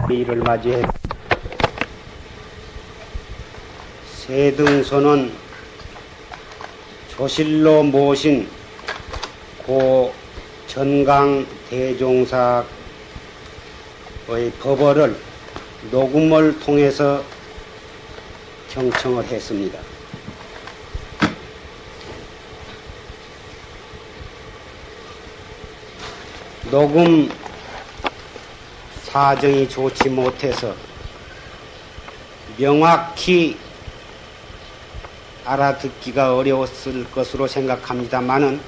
이를 맞이해 세등소는 조실로 모신 고 전강 대종사의 법어를 녹음을 통해서 경청을 했습니다. 녹음 사정이 좋지 못해서 명확히 알아듣기가 어려웠을 것으로 생각합니다마는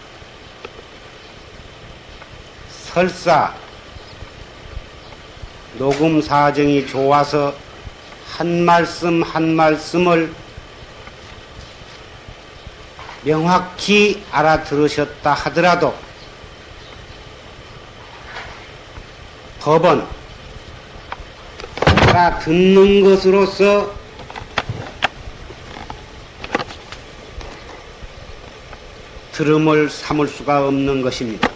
설사 녹음 사정이 좋아서 한 말씀 한 말씀을 명확히 알아들으셨다 하더라도 법은 알아듣는 것으로서 들음을 삼을 수가 없는 것입니다.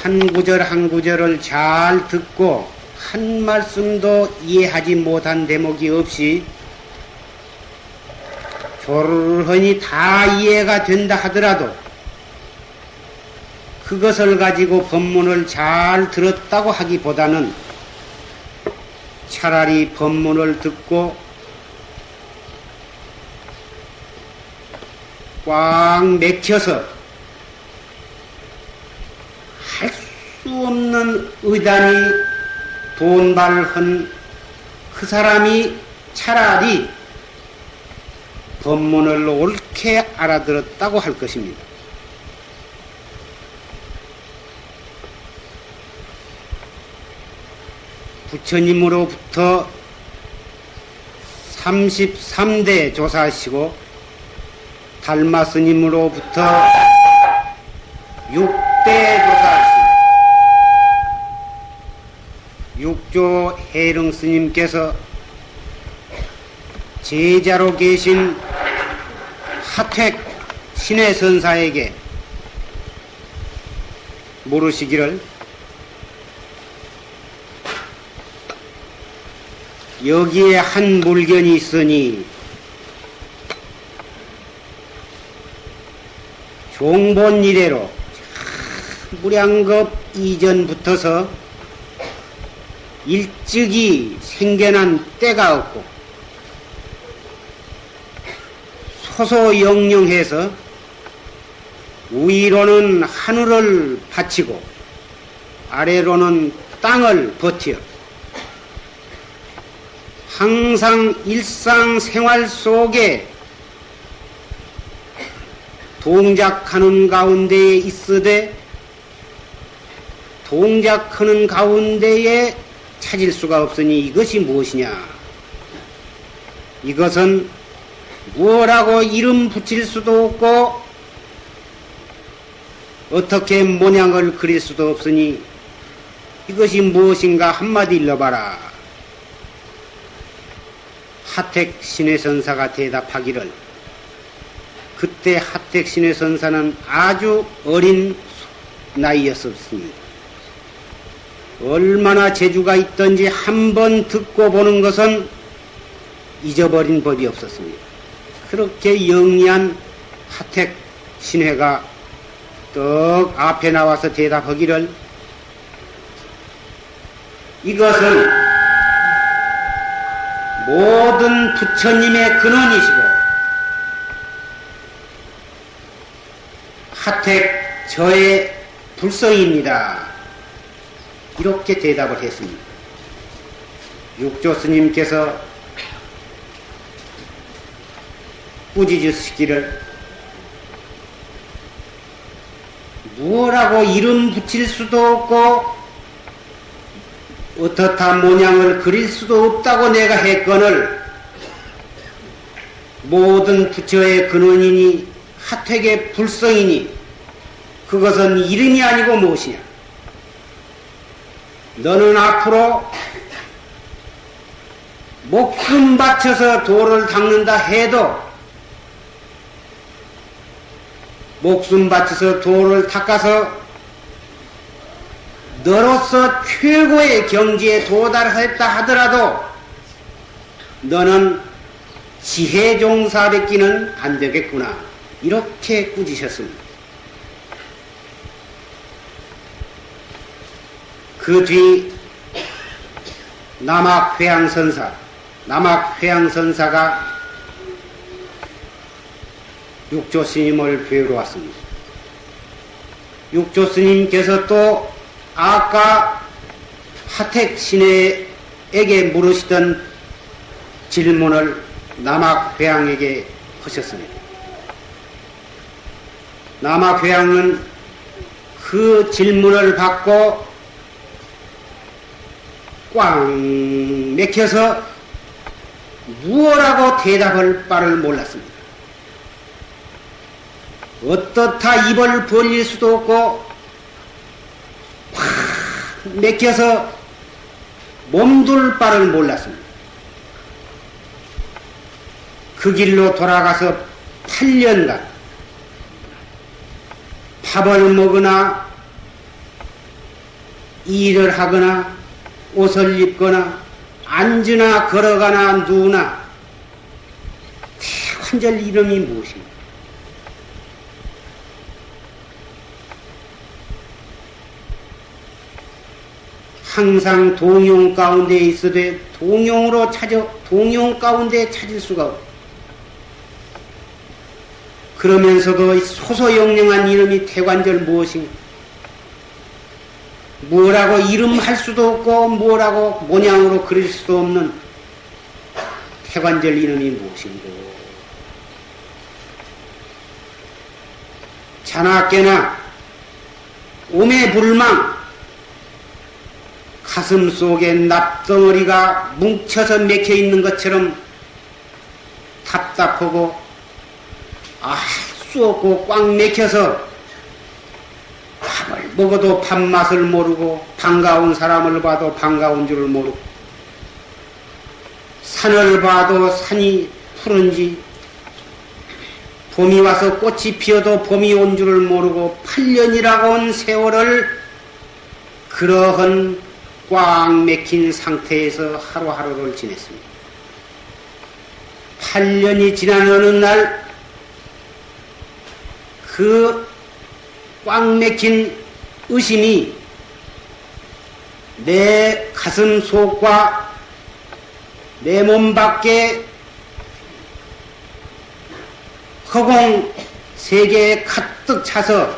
한 구절 한 구절을 잘 듣고 한 말씀도 이해하지 못한 대목이 없이 조르르하니 다 이해가 된다 하더라도 그것을 가지고 법문을 잘 들었다고 하기보다는 차라리 법문을 듣고 꽉 맥혀서 할 수 없는 의단이 돈발한 그 사람이 차라리 법문을 옳게 알아들었다고 할 것입니다. 부처님으로부터 33대 조사하시고 달마 스님으로부터 6대 조사하시고 육조 해릉 스님께서 제자로 계신 하택 신의 선사에게 물으시기를 여기에 한 물견이 있으니 종본 이래로 무량겁 이전부터서 일찍이 생겨난 때가 없고 소소영령해서 위로는 하늘을 바치고 아래로는 땅을 버티어 항상 일상생활 속에 동작하는 가운데에 있으되 동작하는 가운데에 찾을 수가 없으니 이것이 무엇이냐? 이것은 무엇라고 이름 붙일 수도 없고 어떻게 모양을 그릴 수도 없으니 이것이 무엇인가 한마디 일러봐라. 하택 신의 선사가 대답하기를 그때 하택 신의 선사는 아주 어린 나이였습니다. 얼마나 재주가 있던지 한 번 듣고 보는 것은 잊어버린 법이 없었습니다. 그렇게 영리한 하택 신회가 떡 앞에 나와서 대답하기를 이것은 모든 부처님의 근원이시고 하택 저의 불성입니다. 이렇게 대답을 했습니다. 육조 스님께서 꾸짖으시기를 무엇라고 이름 붙일 수도 없고 어떻다 모양을 그릴 수도 없다고 내가 했거늘 모든 부처의 근원이니 하택의 불성이니 그것은 이름이 아니고 무엇이냐? 너는 앞으로 목숨 바쳐서 돌을 닦는다 해도 목숨 바쳐서 돌을 닦아서 너로서 최고의 경지에 도달했다 하더라도 너는 지혜 종사밖에는 안 되겠구나. 이렇게 꾸짖으셨습니다. 그 뒤 남학회양선사가 육조스님을 뵈러 왔습니다. 육조스님께서 또 아까 하택신에게 물으시던 질문을 남학회양에게 하셨습니다. 남학회양은 그 질문을 받고 꽝 맥혀서 무엇라고 대답할 바를 몰랐습니다. 어떻다 입을 벌릴 수도 없고 확 맥혀서 몸둘 바를 몰랐습니다. 그 길로 돌아가서 8년간 밥을 먹으나 일을 하거나 옷을 입거나 앉으나 걸어가나 누우나 태관절 이름이 무엇입니까? 항상 동용 가운데 있어도 동용 가운데 찾을 수가 없고 그러면서도 소소영령한 이름이 태관절 무엇인가? 뭐라고 이름할 수도 없고 뭐라고 모양으로 그릴 수도 없는 태관절 이름이 무엇인고? 자나깨나 오매불망 가슴 속에 납덩어리가 뭉쳐서 맥혀 있는 것처럼 답답하고 알 수 없고 꽉 맥혀서 밥을 먹어도 밥맛을 모르고 반가운 사람을 봐도 반가운 줄을 모르고 산을 봐도 산이 푸른지 봄이 와서 꽃이 피어도 봄이 온 줄을 모르고 8년이라고 온 세월을 그러한 꽉 맥힌 상태에서 하루하루를 지냈습니다. 8년이 지난 어느 날 그 꽉 맥힌 의심이 내 가슴 속과 내 몸 밖에 허공 세계에 가득 차서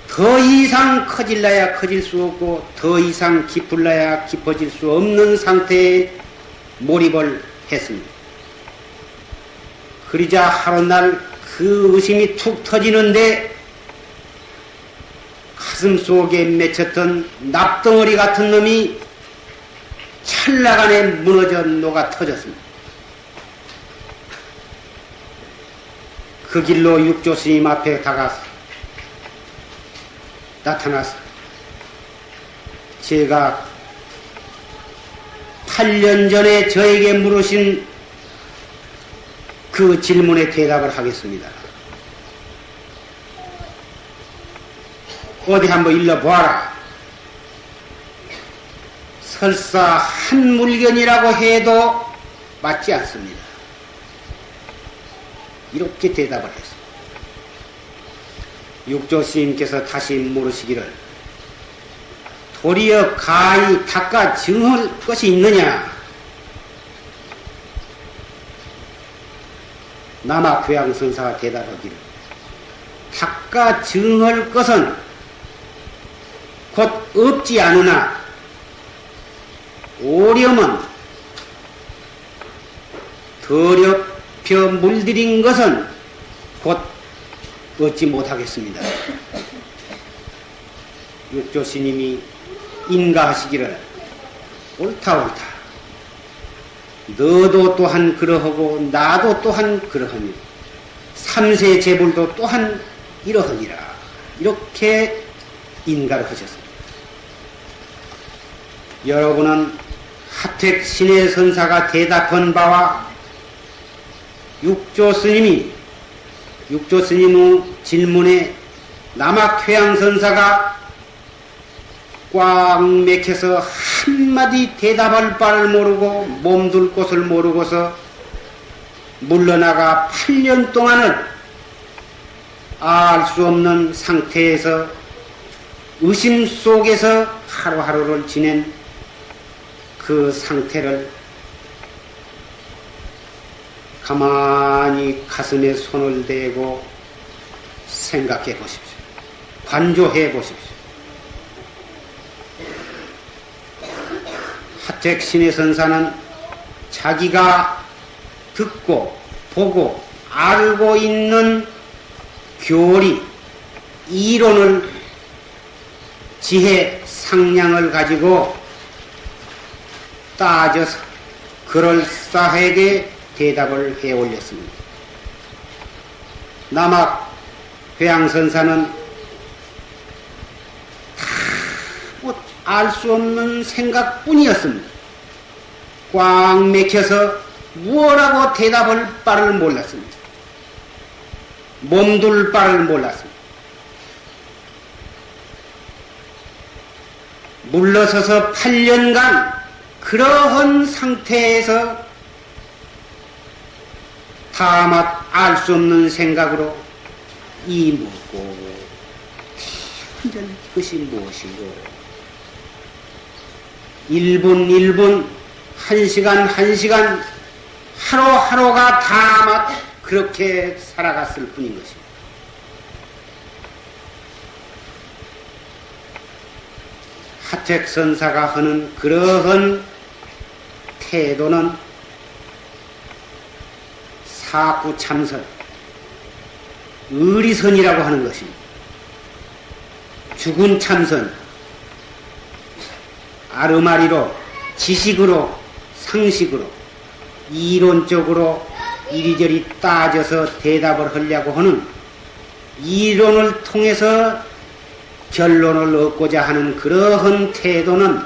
더 이상 커질라야 커질 수 없고 더 이상 깊을라야 깊어질 수 없는 상태에 몰입을 했습니다. 그러자 하루날 그 의심이 툭 터지는데 가슴 속에 맺혔던 납덩어리 같은 놈이 찰나간에 무너져 녹아 터졌습니다. 그 길로 육조스님 앞에 다가서 나타나서 제가 8년 전에 저에게 물으신 그 질문에 대답을 하겠습니다. 어디 한번 일러보아라. 설사 한 물견이라고 해도 맞지 않습니다. 이렇게 대답을 했습니다. 육조스님께서 다시 물으시기를 도리어 가히 닦아 증할 것이 있느냐? 남학회양선사가 대답하기를 닦아 증할 것은 곧 없지 않으나 오렴은 더럽혀 물들인 것은 곧 얻지 못하겠습니다. 육조스님이 인가하시기를 옳다. 너도 또한 그러하고 나도 또한 그러하니 삼세 제불도 또한 이러하니라. 이렇게 인가를 하셨습니다. 여러분은 하택 신의 선사가 대답한 바와 육조스님의 질문에 남학회양 선사가 꽉 맥혀서 한마디 대답할 바를 모르고 몸둘 곳을 모르고서 물러나가 8년 동안을 알 수 없는 상태에서 의심 속에서 하루하루를 지낸 그 상태를 가만히 가슴에 손을 대고 생각해 보십시오. 관조해 보십시오. 하택 신의 선사는 자기가 듣고 보고 알고 있는 교리, 이론을 지혜, 상량을 가지고 따져서 그럴싸하게 대답을 해 올렸습니다. 남학 회양선사는 다 알 수 없는 생각뿐이었습니다. 꽉 맥혀서 무엇라고 대답할 바를 몰랐습니다. 몸둘 바를 몰랐습니다. 물러서서 8년간 그러한 상태에서 다맛 알 수 없는 생각으로 이 무엇고 현전 이것이 무엇이고 1분 1분 1시간 1시간 하루하루가 다맛 그렇게 살아갔을 뿐인 것입니다. 하택선사가 하는 그러한 태도는 사구참선, 의리선이라고 하는 것입니다. 죽은 참선, 아르마리로, 지식으로, 상식으로, 이론적으로 이리저리 따져서 대답을 하려고 하는 이론을 통해서 결론을 얻고자 하는 그러한 태도는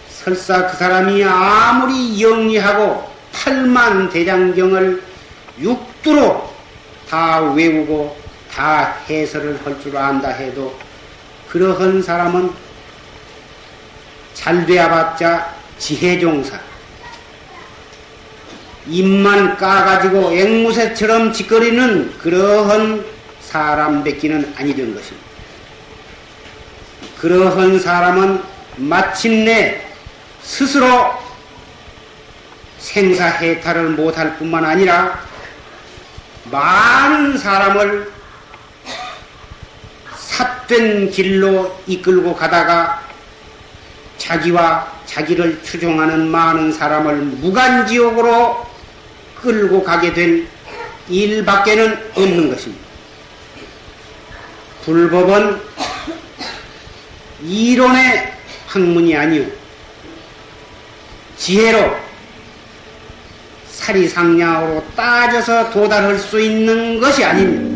설사 그 사람이 아무리 영리하고 8만 대장경을 육두로 다 외우고 다 해설을 할 줄 안다 해도 그러한 사람은 잘 되어봤자 지혜종사 입만 까가지고 앵무새처럼 짓거리는 그러한 사람밖에는 아니던 것입니다. 그러한 사람은 마침내 스스로 생사해탈을 못할 뿐만 아니라 많은 사람을 삿된 길로 이끌고 가다가 자기와 자기를 추종하는 많은 사람을 무간지옥으로 끌고 가게 될 일밖에는 없는 것입니다. 불법은 이론의 학문이 아니오 지혜로 사리상량으로 따져서 도달할 수 있는 것이 아닙니다.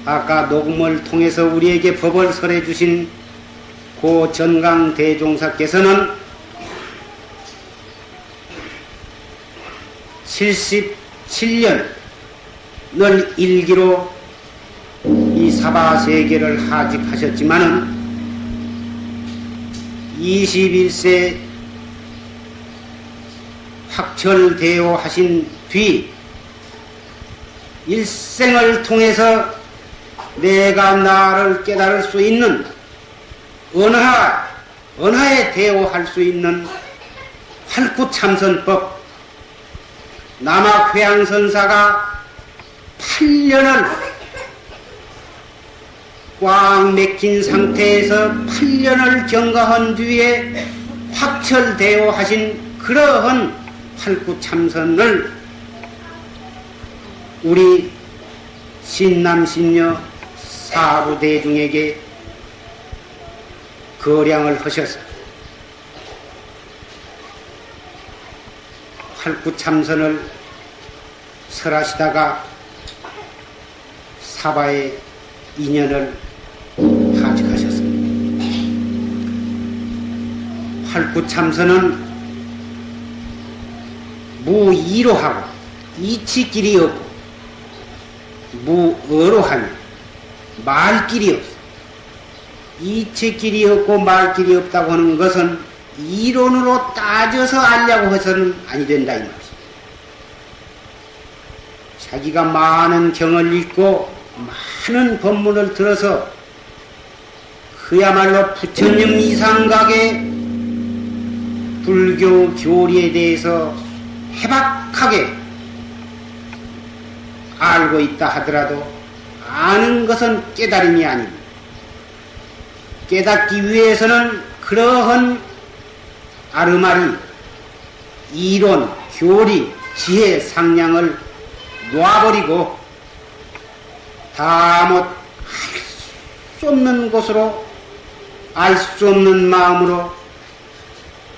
아까 녹음을 통해서 우리에게 법을 설해 주신 고 전강 대종사께서는 77년을 일기로 이 사바세계를 하직하셨지만은 21세 확철대오 하신 뒤 일생을 통해서 내가 나를 깨달을 수 있는 언하에 대오할 수 있는 활구참선법 남학회양선사가 8년을 꽉 맥힌 상태에서 8년을 경과한 뒤에 확철대오 하신 그러한 활구참선을 우리 신남신녀 사부대중에게 거량을 하셔서 활구참선을 설하시다가 사바의 인연을 하직하셨습니다. 활구참선은 무이로 하고 이치길이 없고 무어로 하며 말길이 없어. 이체길이 없고 말길이 없다고 하는 것은 이론으로 따져서 알려고 해서는 아니 된다 이 말이야. 자기가 많은 경을 읽고 많은 법문을 들어서 그야말로 부처님 이상각의 불교 교리에 대해서 해박하게 알고 있다 하더라도 아는 것은 깨달음이 아닙니다. 깨닫기 위해서는 그러한 아르마리, 이론, 교리, 지혜, 상량을 놓아버리고 다 못 알 수 없는 곳으로 알 수 없는 마음으로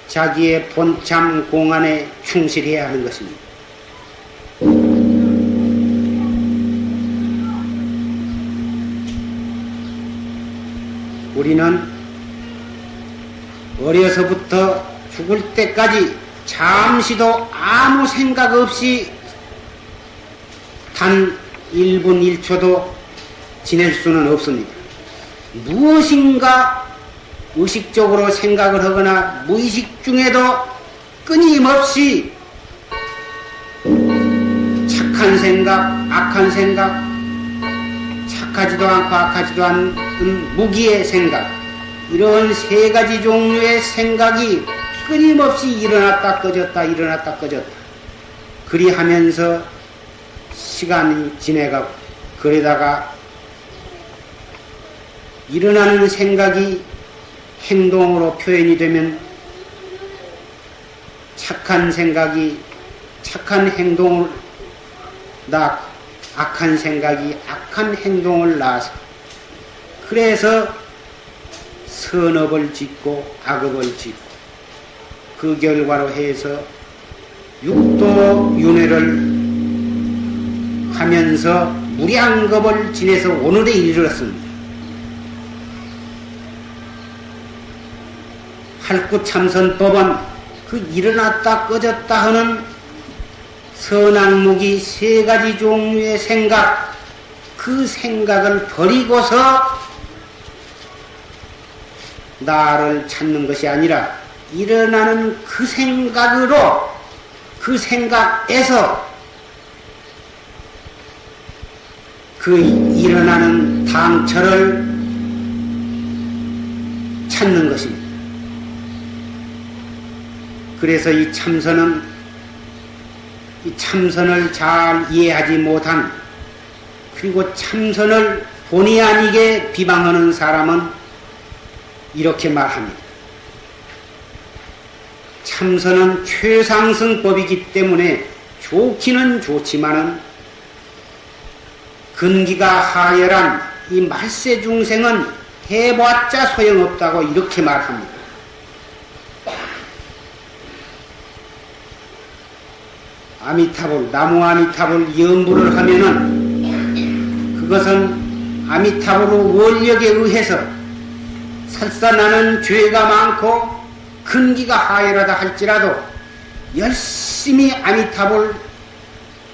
자기의 본참 공안에 충실해야 하는 것입니다. 우리는 어려서부터 죽을 때까지 잠시도 아무 생각 없이 단 1분 1초도 지낼 수는 없습니다. 무엇인가 의식적으로 생각을 하거나 무의식 중에도 끊임없이 착한 생각, 악한 생각, 착하지도 않고 악하지도 않은 무기의 생각, 이런 세 가지 종류의 생각이 끊임없이 일어났다 꺼졌다 일어났다 꺼졌다 그리 하면서 시간이 지내가고, 그러다가 일어나는 생각이 행동으로 표현이 되면 착한 생각이 착한 행동을 낳고 악한 생각이 악한 행동을 낳아서, 그래서 선업을 짓고 악업을 짓고 그 결과로 해서 육도 윤회를 하면서 무량겁을 지내서 오늘에 이르렀습니다. 활구참선법은 그 일어났다 꺼졌다 하는 선악무기 세 가지 종류의 생각, 그 생각을 버리고서 나를 찾는 것이 아니라 일어나는 그 생각으로, 그 생각에서 그 일어나는 당처를 찾는 것입니다. 그래서 이 참선을 잘 이해하지 못한, 그리고 참선을 본의 아니게 비방하는 사람은 이렇게 말합니다. 참선은 최상승법이기 때문에 좋기는 좋지만은 근기가 하열한 이 말세 중생은 해봤자 소용없다고 이렇게 말합니다. 아미타불, 나무 아미타불 연부를 하면은 그것은 아미타불의 원력에 의해서 설사 나는 죄가 많고 근기가 하열하다 할지라도 열심히 아미타불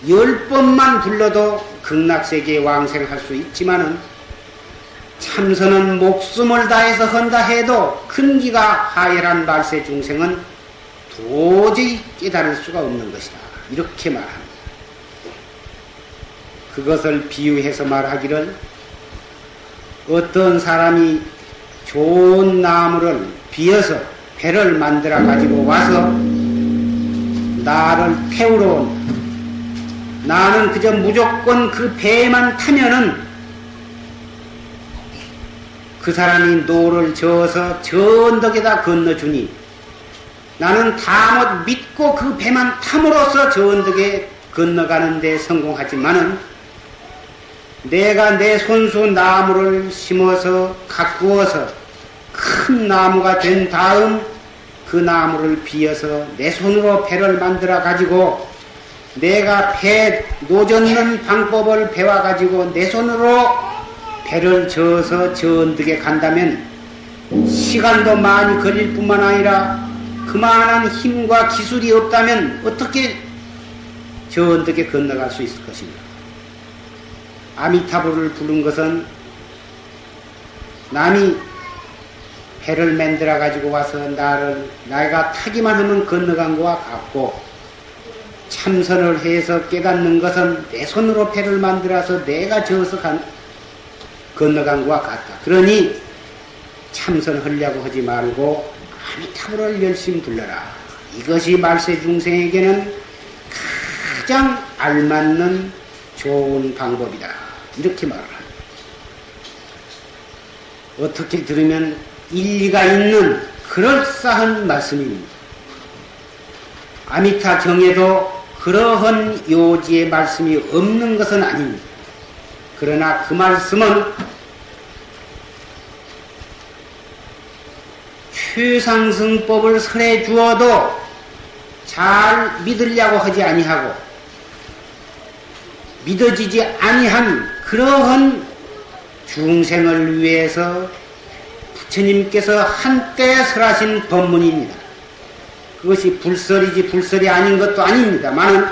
10번만 불러도 극락세계에 왕생할 수 있지만은 참선은 목숨을 다해서 한다 해도 근기가 하열한 말세 중생은 도저히 깨달을 수가 없는 것이다. 이렇게 말합니다. 그것을 비유해서 말하기를, 어떤 사람이 좋은 나무를 비어서 배를 만들어 가지고 와서 나를 태우러 온다. 나는 그저 무조건 그 배에만 타면은 그 사람이 노를 저어서 저 언덕에다 건너주니 나는 다 못 믿고 그 배만 탐으로써 저 언덕에 건너가는 데 성공하지만은 내가 내 손수 나무를 심어서 가꾸어서 큰 나무가 된 다음 그 나무를 비어서 내 손으로 배를 만들어 가지고 내가 배 노젓는 방법을 배워 가지고 내 손으로 배를 저어서 저 언덕에 간다면 시간도 많이 걸릴 뿐만 아니라 그만한 힘과 기술이 없다면 어떻게 저 언덕에 건너갈 수 있을 것인가. 아미타불을 부른 것은 남이 배를 만들어 가지고 와서 내가 타기만 하면 건너간 것과 같고, 참선을 해서 깨닫는 것은 내 손으로 배를 만들어서 내가 저어서 건너간 것과 같다. 그러니 참선하려고 하지 말고 아미타불을 열심히 불러라. 이것이 말세 중생에게는 가장 알맞는 좋은 방법이다. 이렇게 말을 합니다. 어떻게 들으면 일리가 있는 그럴싸한 말씀입니다. 아미타 경에도 그러한 요지의 말씀이 없는 것은 아닙니다. 그러나 그 말씀은 최상승법을 설해 주어도 잘 믿으려고 하지 아니하고 믿어지지 아니한 그러한 중생을 위해서 부처님께서 한때 설하신 법문입니다. 그것이 불설이지 불설이 아닌 것도 아닙니다만은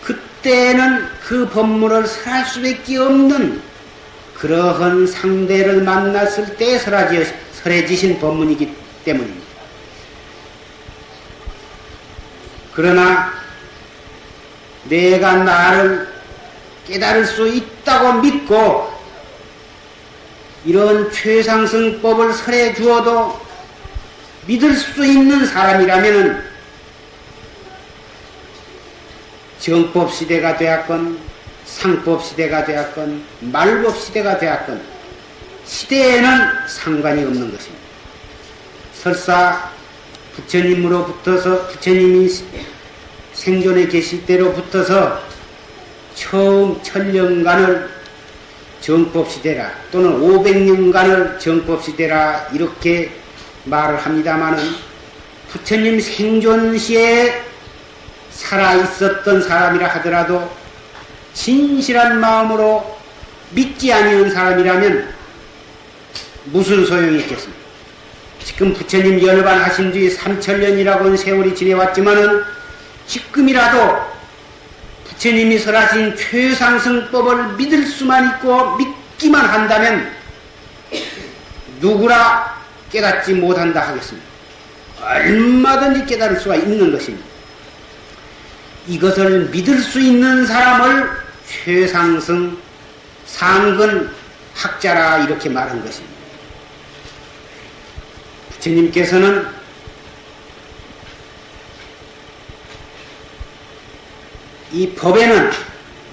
그때는 그 법문을 설할 수밖에 없는 그러한 상대를 만났을 때 설해지신 법문이기 때문입니다. 그러나 내가 나를 깨달을 수 있다고 믿고 이런 최상승법을 설해 주어도 믿을 수 있는 사람이라면 정법 시대가 되었건 상법 시대가 되었건 말법 시대가 되었건 시대에는 상관이 없는 것입니다. 설사 부처님으로부터서 부처님이 생존에 계실 때로 붙어서 처음 1000년간을 정법시대라 또는 500년간을 정법시대라 이렇게 말을 합니다마는 부처님 생존시에 살아있었던 사람이라 하더라도 진실한 마음으로 믿지 아니한 사람이라면 무슨 소용이 있겠습니까? 지금 부처님 열반하신 뒤 3000년이라고는 세월이 지내왔지만은 지금이라도 부처님이 설하신 최상승법을 믿을 수만 있고 믿기만 한다면 누구라 깨닫지 못한다 하겠습니다. 얼마든지 깨달을 수가 있는 것입니다. 이것을 믿을 수 있는 사람을 최상승 상근 학자라 이렇게 말한 것입니다. 부처님께서는 이 법에는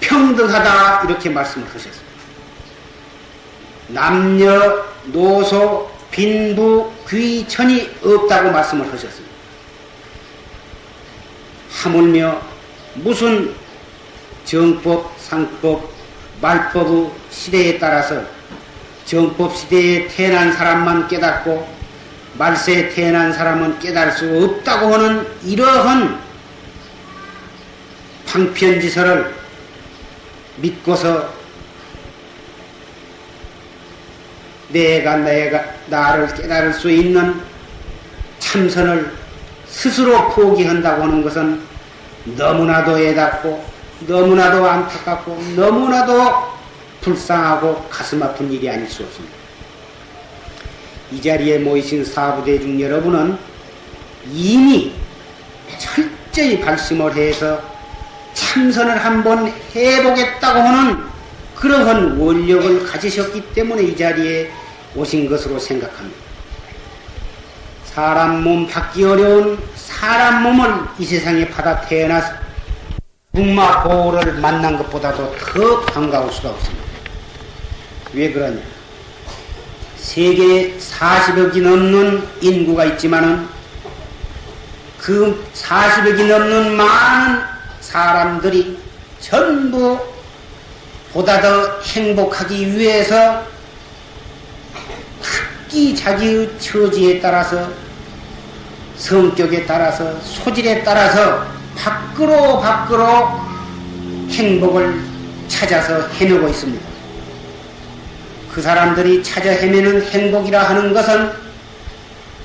평등하다 이렇게 말씀을 하셨습니다. 남녀, 노소, 빈부, 귀천이 없다고 말씀을 하셨습니다. 하물며 무슨 정법, 상법, 말법의 시대에 따라서 정법 시대에 태어난 사람만 깨닫고 말세에 태어난 사람은 깨달을 수 없다고 하는 이러한 방편지설을 믿고서 내가 나를 깨달을 수 있는 참선을 스스로 포기한다고 하는 것은 너무나도 애답고 너무나도 안타깝고 너무나도 불쌍하고 가슴 아픈 일이 아닐 수 없습니다. 이 자리에 모이신 사부대중 여러분은 이미 철저히 발심을 해서 참선을 한번 해보겠다고 하는 그러한 원력을 가지셨기 때문에 이 자리에 오신 것으로 생각합니다. 사람 몸 받기 어려운 사람 몸을 이 세상에 받아 태어나서 북마 보호를 만난 것보다도 더 반가울 수가 없습니다. 왜 그러냐? 세계에 40억이 넘는 인구가 있지만은 그 40억이 넘는 많은 사람들이 전부 보다 더 행복하기 위해서 각기 자기의 처지에 따라서 성격에 따라서 소질에 따라서 밖으로 행복을 찾아서 헤매고 있습니다. 그 사람들이 찾아 헤매는 행복이라 하는 것은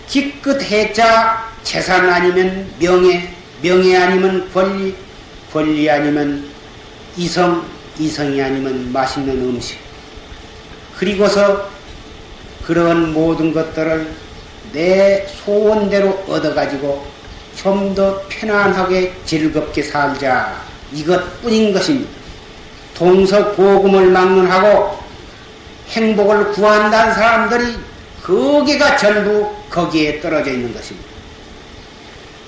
기껏 해자 재산 아니면 명예, 명예 아니면 권리, 권리 아니면 이성, 이성이 아니면 맛있는 음식, 그리고서 그런 모든 것들을 내 소원대로 얻어가지고 좀 더 편안하게 즐겁게 살자. 이것뿐인 것입니다. 동서고금을 막론하고 행복을 구한다는 사람들이 거기가 전부 거기에 떨어져 있는 것입니다.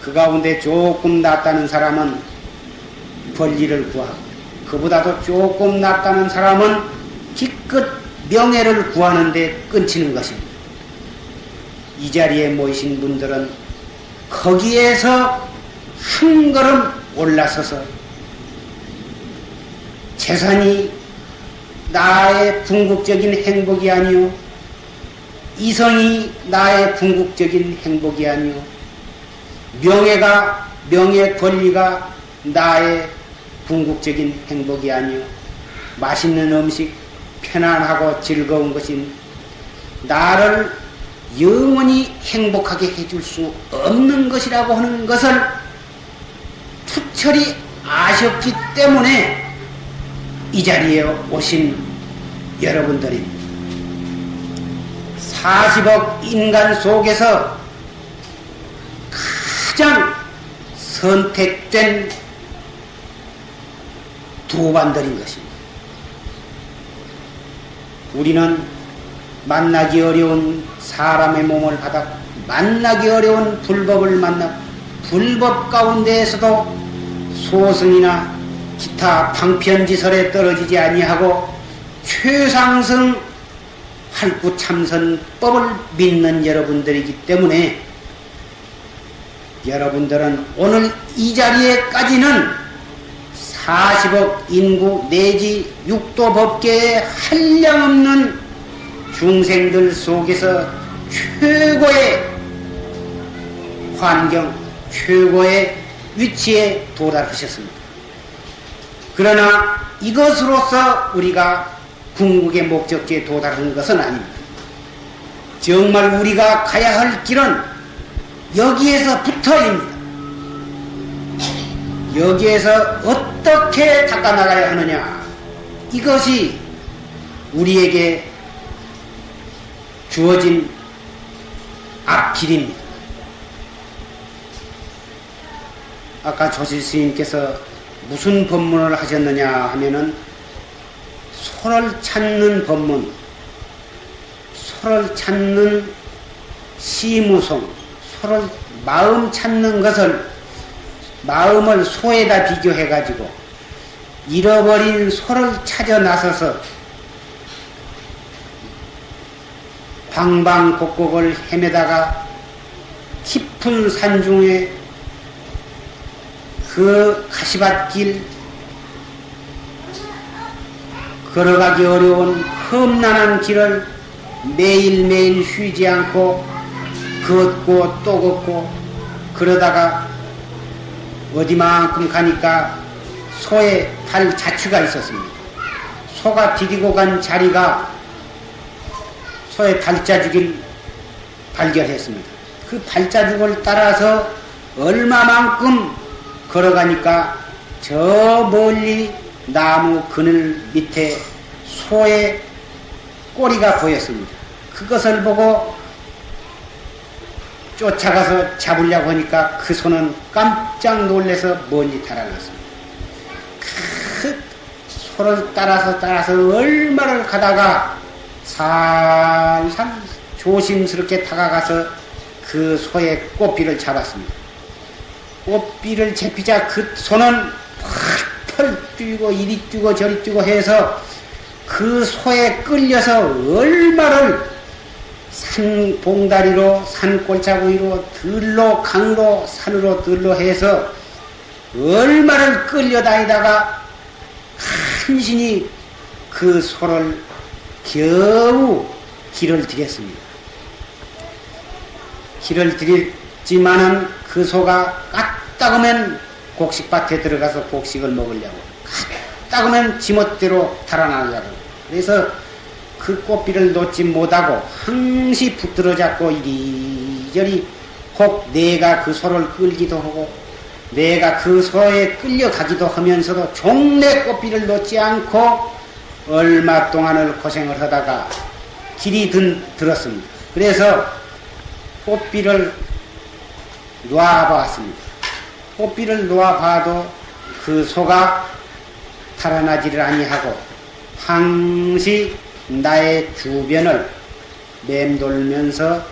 그 가운데 조금 낫다는 사람은 권리를 구하고 그보다도 조금 낫다는 사람은 기껏 명예를 구하는데 끊치는 것입니다. 이 자리에 모이신 분들은 거기에서 한 걸음 올라서서 재산이 나의 궁극적인 행복이 아니요, 이성이 나의 궁극적인 행복이 아니요, 명예 권리가 나의 궁극적인 행복이 아니요, 맛있는 음식, 편안하고 즐거운 것인 나를 영원히 행복하게 해줄 수 없는 것이라고 하는 것을 투철히 아셨기 때문에 이 자리에 오신 여러분들입니다. 40억 인간 속에서 가장 선택된 두 반들인 것입니다. 우리는 만나기 어려운 사람의 몸을 받아 만나기 어려운 불법을 만나 불법 가운데에서도 소승이나 기타 방편지설에 떨어지지 아니하고 최상승 활구참선법을 믿는 여러분들이기 때문에 여러분들은 오늘 이 자리에까지는 40억 인구 내지 육도법계에 한량없는 중생들 속에서 최고의 환경, 최고의 위치에 도달하셨습니다. 그러나 이것으로서 우리가 궁극의 목적지에 도달하는 것은 아닙니다. 정말 우리가 가야 할 길은 여기에서부터입니다. 여기에서 어떻게 닦아나가야 하느냐, 이것이 우리에게 주어진 앞길입니다. 아까 조실 스님께서 무슨 법문을 하셨느냐 하면은 소를 찾는 법문, 소를 찾는 시무송, 소를 마음 찾는 것을 마음을 소에다 비교해 가지고 잃어버린 소를 찾아 나서서 방방곡곡을 헤매다가 깊은 산중에 그 가시밭길, 걸어가기 어려운 험난한 길을 매일매일 쉬지 않고 걷고 또 걷고 그러다가 어디만큼 가니까 소의 발 자취가 있었습니다. 소가 디디고 간 자리가 소의 발자국을 발견했습니다. 그 발자국을 따라서 얼마만큼 걸어가니까 저 멀리 나무 그늘 밑에 소의 꼬리가 보였습니다. 그것을 보고 쫓아가서 잡으려고 하니까 그 소는 깜짝 놀라서 멀리 달아났습니다. 그 소를 따라서 얼마를 가다가 살살 조심스럽게 다가가서 그 소의 꼬피를 잡았습니다. 꼬피를 잡히자 그 소는 펄펄 뛰고 이리 뛰고 저리 뛰고 해서 그 소에 끌려서 얼마를 산 봉다리로 산골짜기로 들로 강로 산으로 들로 해서 얼마를 끌려다니다가 간신히 그 소를 겨우 길을 들였습니다. 길을 들였지만은 그 소가 까딱하면 곡식밭에 들어가서 곡식을 먹으려고, 까딱하면 지멋대로 달아나려고. 그래서 그 꽃비를 놓지 못하고 항시 붙들어 잡고 이리저리 혹 내가 그 소를 끌기도 하고 내가 그 소에 끌려가기도 하면서도 종래 꽃비를 놓지 않고 얼마 동안을 고생을 하다가 길이 들었습니다. 그래서 꽃비를 놓아보았습니다. 꽃비를 놓아봐도 그 소가 달아나지를 아니하고 항시 나의 주변을 맴돌면서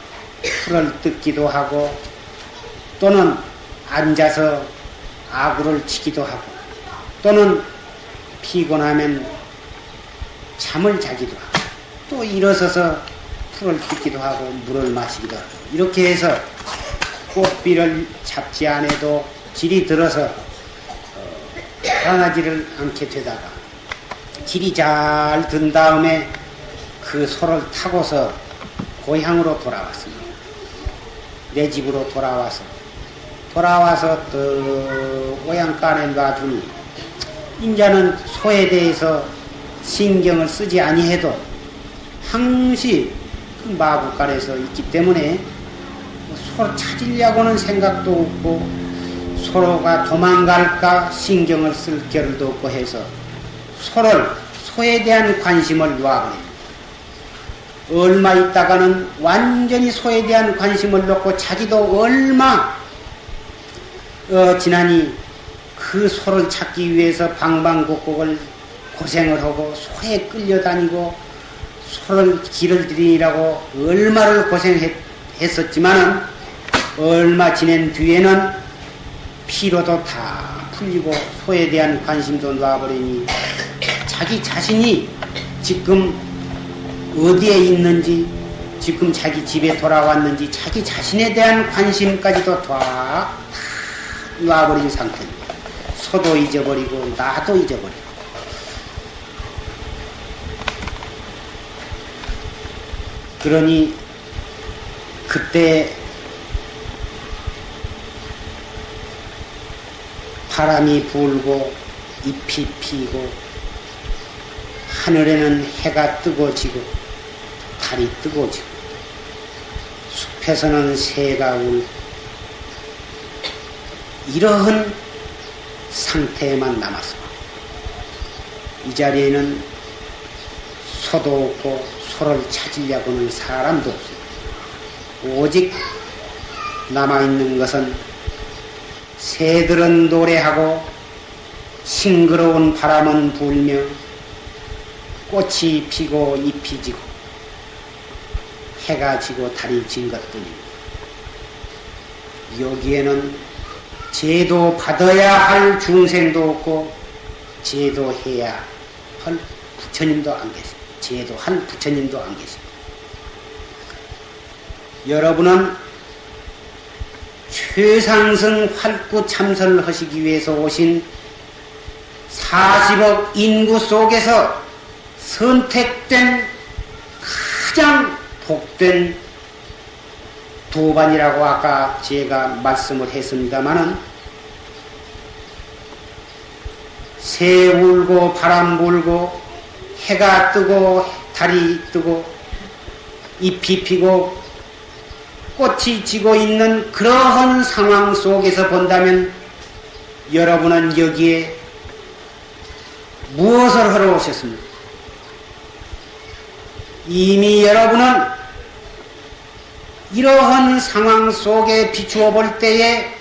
풀을 뜯기도 하고 또는 앉아서 아구를 치기도 하고 또는 피곤하면 잠을 자기도 하고 또 일어서서 풀을 뜯기도 하고 물을 마시기도 하고 이렇게 해서 꽃비를 잡지 않아도 질이 들어서 달아나지를 않게 되다가 질이 잘 든 다음에 그 소를 타고서 고향으로 돌아왔습니다. 내 집으로 돌아와서 또 오양간에 놔두니 인자는 소에 대해서 신경을 쓰지 아니해도 항시 그 마구간에서 있기 때문에 소를 찾으려고는 생각도 없고 소가 도망갈까 신경을 쓸 겨를도 없고 해서 소에 대한 관심을 놓아버립니다. 얼마 있다가는 완전히 소에 대한 관심을 놓고 자기도 얼마 지나니 그 소를 찾기 위해서 방방곡곡을 고생을 하고 소에 끌려다니고 소를 길을 들이라고 얼마를 고생했었지만은 얼마 지낸 뒤에는 피로도 다 풀리고 소에 대한 관심도 놔버리니 자기 자신이 지금 어디에 있는지 지금 자기 집에 돌아왔는지 자기 자신에 대한 관심까지도 다 놔버린 상태입니다. 소도 잊어버리고 나도 잊어버리고 그러니 그때 바람이 불고 잎이 피고 하늘에는 해가 뜨거지고 달이 뜨거지고 숲에서는 새가 울고 이러한 상태에만 남았습니다. 이 자리에는 소도 없고 소를 찾으려고는 사람도 없습니다. 오직 남아있는 것은 새들은 노래하고 싱그러운 바람은 불며 꽃이 피고 잎이 지고 해가 지고 달이 진 것뿐입니다. 여기에는 제도 받아야 할 중생도 없고 제도해야 할 부처님도 안 계십니다. 제도할 부처님도 안 계십니다. 여러분은 최상승 활구 참선을 하시기 위해서 오신 40억 인구 속에서 선택된 가장 복된 도반이라고 아까 제가 말씀을 했습니다마는 새 울고 바람 불고 해가 뜨고 달이 뜨고 잎이 피고 꽃이 지고 있는 그러한 상황 속에서 본다면 여러분은 여기에 무엇을 하러 오셨습니까? 이미 여러분은 이러한 상황 속에 비추어 볼 때에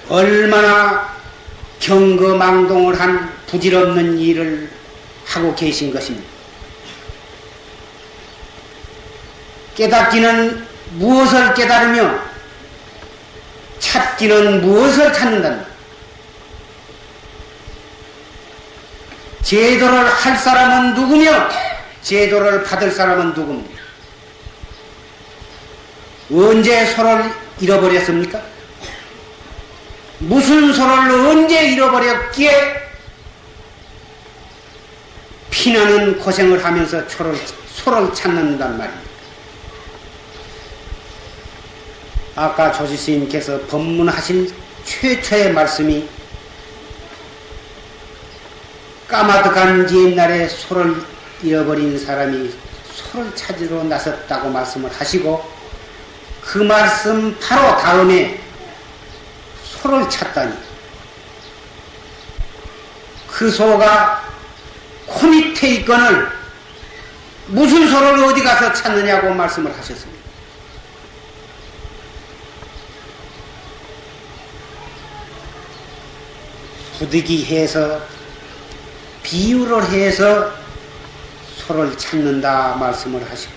얼마나 경거망동을 한 부질없는 일을 하고 계신 것입니다. 깨닫기는 무엇을 깨달으며 찾기는 무엇을 찾는다. 제도를 할 사람은 누구며 제도를 받을 사람은 누굽니까? 언제 소를 잃어버렸습니까? 무슨 소를 언제 잃어버렸기에 피나는 고생을 하면서 소를 찾는단 말입니다. 아까 조지스님께서 법문하신 최초의 말씀이 까마득한 옛날에 소를 잃어버린 사람이 소를 찾으러 나섰다고 말씀을 하시고 그 말씀 바로 다음에 소를 찾다니 그 소가 코 밑에 있거늘 무슨 소를 어디 가서 찾느냐고 말씀을 하셨습니다. 부득이해서 비유를 해서 소를 찾는다 말씀을 하시고,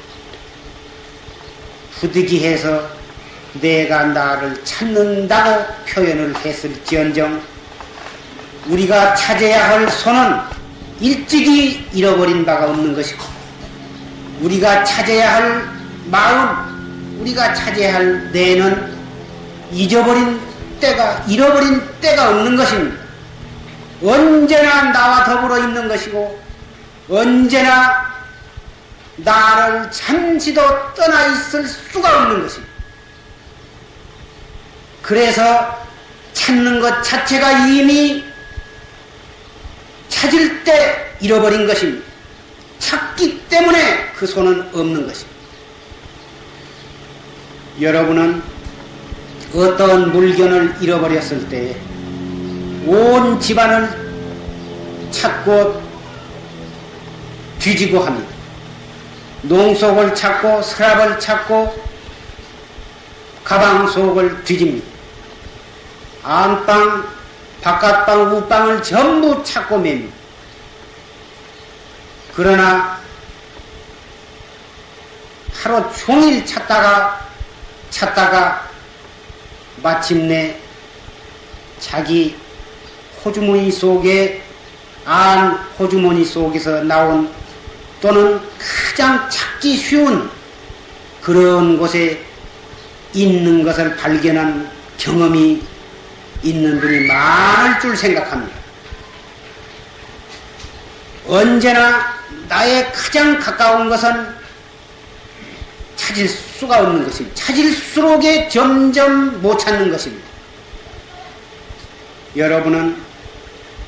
부득이해서 내가 나를 찾는다고 표현을 했을지언정 우리가 찾아야 할 소는 일찍이 잃어버린 바가 없는 것이고, 우리가 찾아야 할 마음, 우리가 찾아야 할 내는 잃어버린 때가 없는 것입니다. 언제나 나와 더불어 있는 것이고, 언제나 나를 잠시도 떠나 있을 수가 없는 것입니다. 그래서 찾는 것 자체가 이미 찾을 때 잃어버린 것입니다. 찾기 때문에 그 소는 없는 것입니다. 여러분은 어떤 물건을 잃어버렸을 때 온 집안을 찾고 뒤지고 합니다. 농 속을 찾고 서랍을 찾고 가방 속을 뒤집니다. 안방, 바깥방, 우방을 전부 찾고 맵니다. 그러나 하루 종일 찾다가 마침내 자기 호주머니 속에 호주머니 속에서 나온 또는 가장 찾기 쉬운 그런 곳에 있는 것을 발견한 경험이 있는 분이 많을 줄 생각합니다. 언제나 나의 가장 가까운 것은 찾을 수가 없는 것입니다. 찾을수록에 점점 못 찾는 것입니다. 여러분은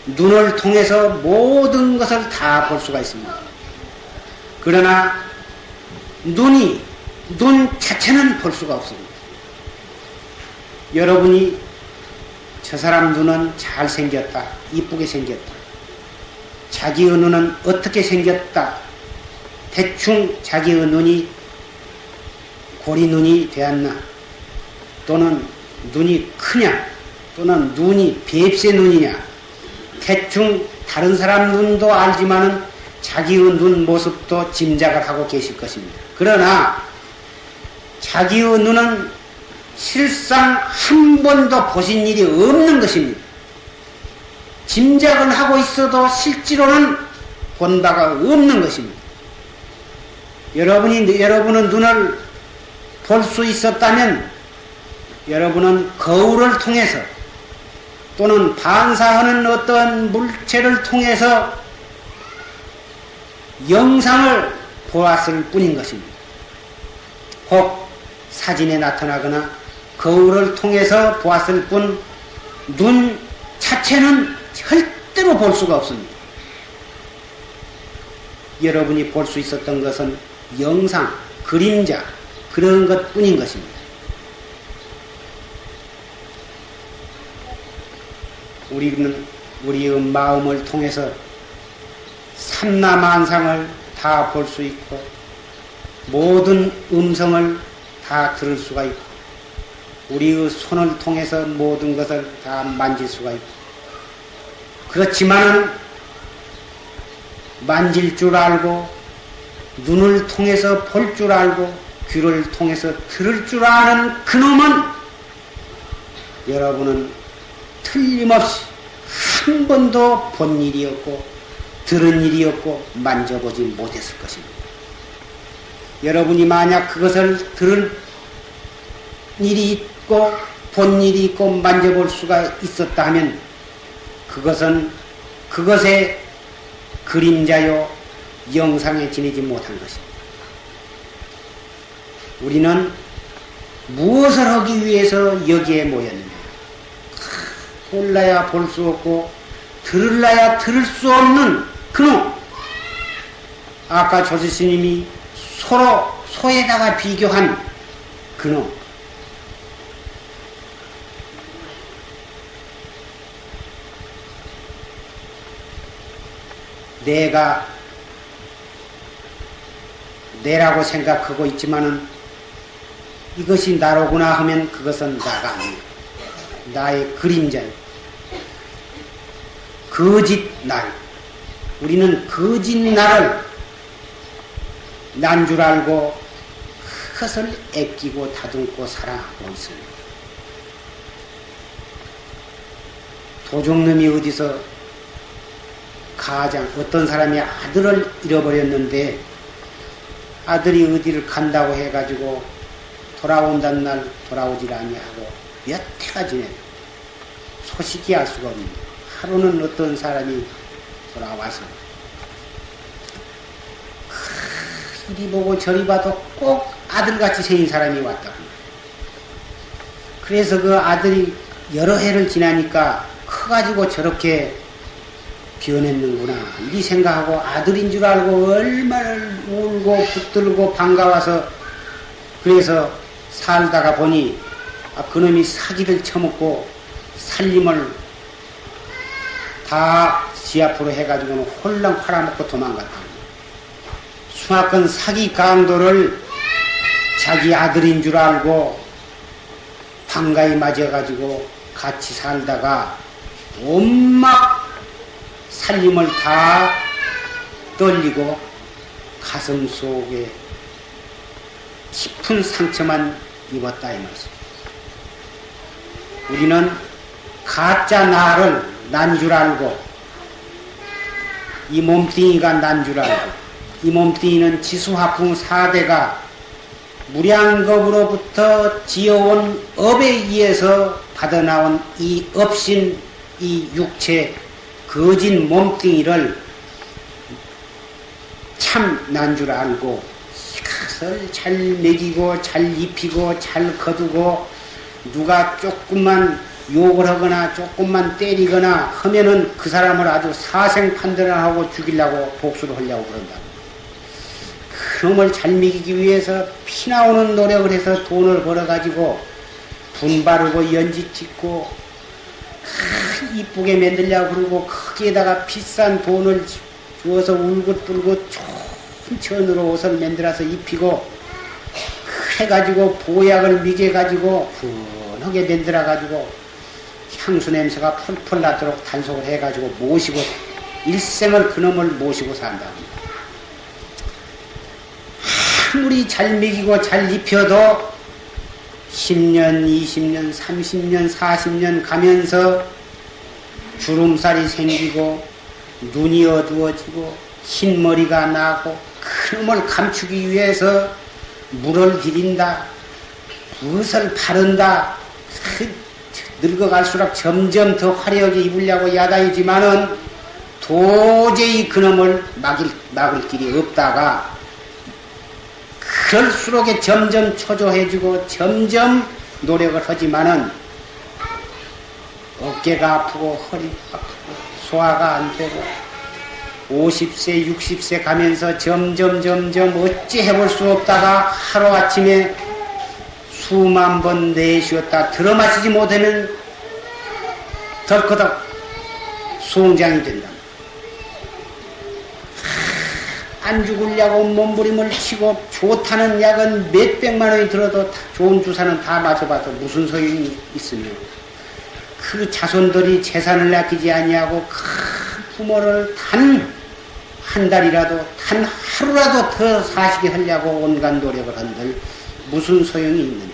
눈을 통해서 모든 것을 다 볼 수가 있습니다. 그러나 눈 자체는 볼 수가 없습니다. 여러분이 저 사람 눈은 잘생겼다, 이쁘게 생겼다, 자기의 눈은 어떻게 생겼다, 대충 자기의 눈이 고리 눈이 되었나, 또는 눈이 크냐, 또는 눈이 뱁새 눈이냐, 대충 다른 사람 눈도 알지만은 자기의 눈 모습도 짐작을 하고 계실 것입니다. 그러나 자기의 눈은 실상 한 번도 보신 일이 없는 것입니다. 짐작을 하고 있어도 실제로는 본 바가 없는 것입니다. 여러분의 눈을 볼 수 있었다면 여러분은 거울을 통해서 또는 반사하는 어떤 물체를 통해서 영상을 보았을 뿐인 것입니다. 혹 사진에 나타나거나 거울을 통해서 보았을 뿐 눈 자체는 절대로 볼 수가 없습니다. 여러분이 볼 수 있었던 것은 영상, 그림자, 그런 것 뿐인 것입니다. 우리는 우리의 마음을 통해서 삼라만상을 다 볼 수 있고 모든 음성을 다 들을 수가 있고 우리의 손을 통해서 모든 것을 다 만질 수가 있고 그렇지만은 만질 줄 알고 눈을 통해서 볼 줄 알고 귀를 통해서 들을 줄 아는 그놈은 여러분은 틀림없이 한 번도 본 일이 없고 들은 일이 없고 만져보지 못했을 것입니다. 여러분이 만약 그것을 들을 일이 있고 본 일이 있고 만져볼 수가 있었다 하면 그것은 그것의 그림자요 영상에 지니지 못한 것입니다. 우리는 무엇을 하기 위해서 여기에 모였느냐? 볼라야 볼 수 없고 들을라야 들을 수 없는 그놈. 아까 조지스님이 소에다가 비교한 그놈. 내가 내라고 생각하고 있지만은 이것이 나로구나 하면 그것은 나가 아니야. 나의 그림자야. 거짓 날. 우리는 거짓 나를 난 줄 알고 그것을 애끼고 다듬고 사랑하고 있습니다. 도적놈이 어디서 가장 어떤 사람이 아들을 잃어버렸는데 아들이 어디를 간다고 해가지고 돌아온다는 날 돌아오질 아니하고 몇 해가 지내 소식이 알 수가 없는데 하루는 어떤 사람이 돌아와서 이리 보고 저리 봐도 꼭 아들같이 생긴 사람이 왔다. 그래서 그 아들이 여러 해를 지나니까 커가지고 저렇게 변했는구나 이 생각하고 아들인 줄 알고 얼마나 울고 붙들고 반가워서 그래서 살다가 보니 그놈이 사기를 쳐먹고 살림을 다 지 앞으로 해가지고는 홀랑 팔아먹고 도망갔다. 수학권 사기 강도를 자기 아들인 줄 알고 반가이 맞아가지고 같이 살다가 온막 살림을 다 떨리고 가슴 속에 깊은 상처만 입었다 이 말씀. 우리는 가짜 나를 난 줄 알고 이 몸뚱이가 난 줄 알고 이 몸뚱이는 지수화풍 4대가 무량겁으로부터 지어온 업에 의해서 받아나온 이 업신 이 육체 거짓 몸뚱이를 참 난 줄 알고 이것을 잘 먹이고 잘 입히고 잘 거두고 누가 조금만 욕을 하거나 조금만 때리거나 하면은 그 사람을 아주 사생판단을 하고 죽이려고 복수를 하려고 그런다. 그놈을 잘 먹이기 위해서 피나오는 노력을 해서 돈을 벌어가지고 분바르고 연지 찍고 이쁘게 만들려고 그러고 거기에다가 비싼 돈을 주어서 울긋불긋 좋은 천으로 옷을 만들어서 입히고 해가지고 보약을 미개가지고 훈하게 만들어가지고 향수 냄새가 펄펄 나도록 단속을 해가지고 모시고 일생을 그놈을 모시고 산다. 아무리 잘 먹이고 잘 입혀도 10년, 20년, 30년, 40년 가면서 주름살이 생기고 눈이 어두워지고 흰머리가 나고 그놈을 감추기 위해서 물을 들인다, 붓을 바른다. 늙어갈수록 점점 더 화려하게 입으려고 야단이지만은 도저히 그놈을 막을 길이 없다가 그럴수록에 점점 초조해지고 점점 노력을 하지만은 어깨가 아프고 허리가 아프고 소화가 안 되고 50세 60세 가면서 점점 어찌 해볼 수 없다가 하루아침에 수만 번 내쉬었다 들어마시지 못하면 덜커덕 수홍장이 된다. 안 죽으려고 몸부림을 치고 좋다는 약은 몇백만 원이 들어도 좋은 주사는 다 맞아봐도 무슨 소용이 있으며 그 자손들이 재산을 아끼지 아니하고 큰 부모를 단 한 달이라도 단 하루라도 더 사시게 하려고 온갖 노력을 한들 무슨 소용이 있느냐.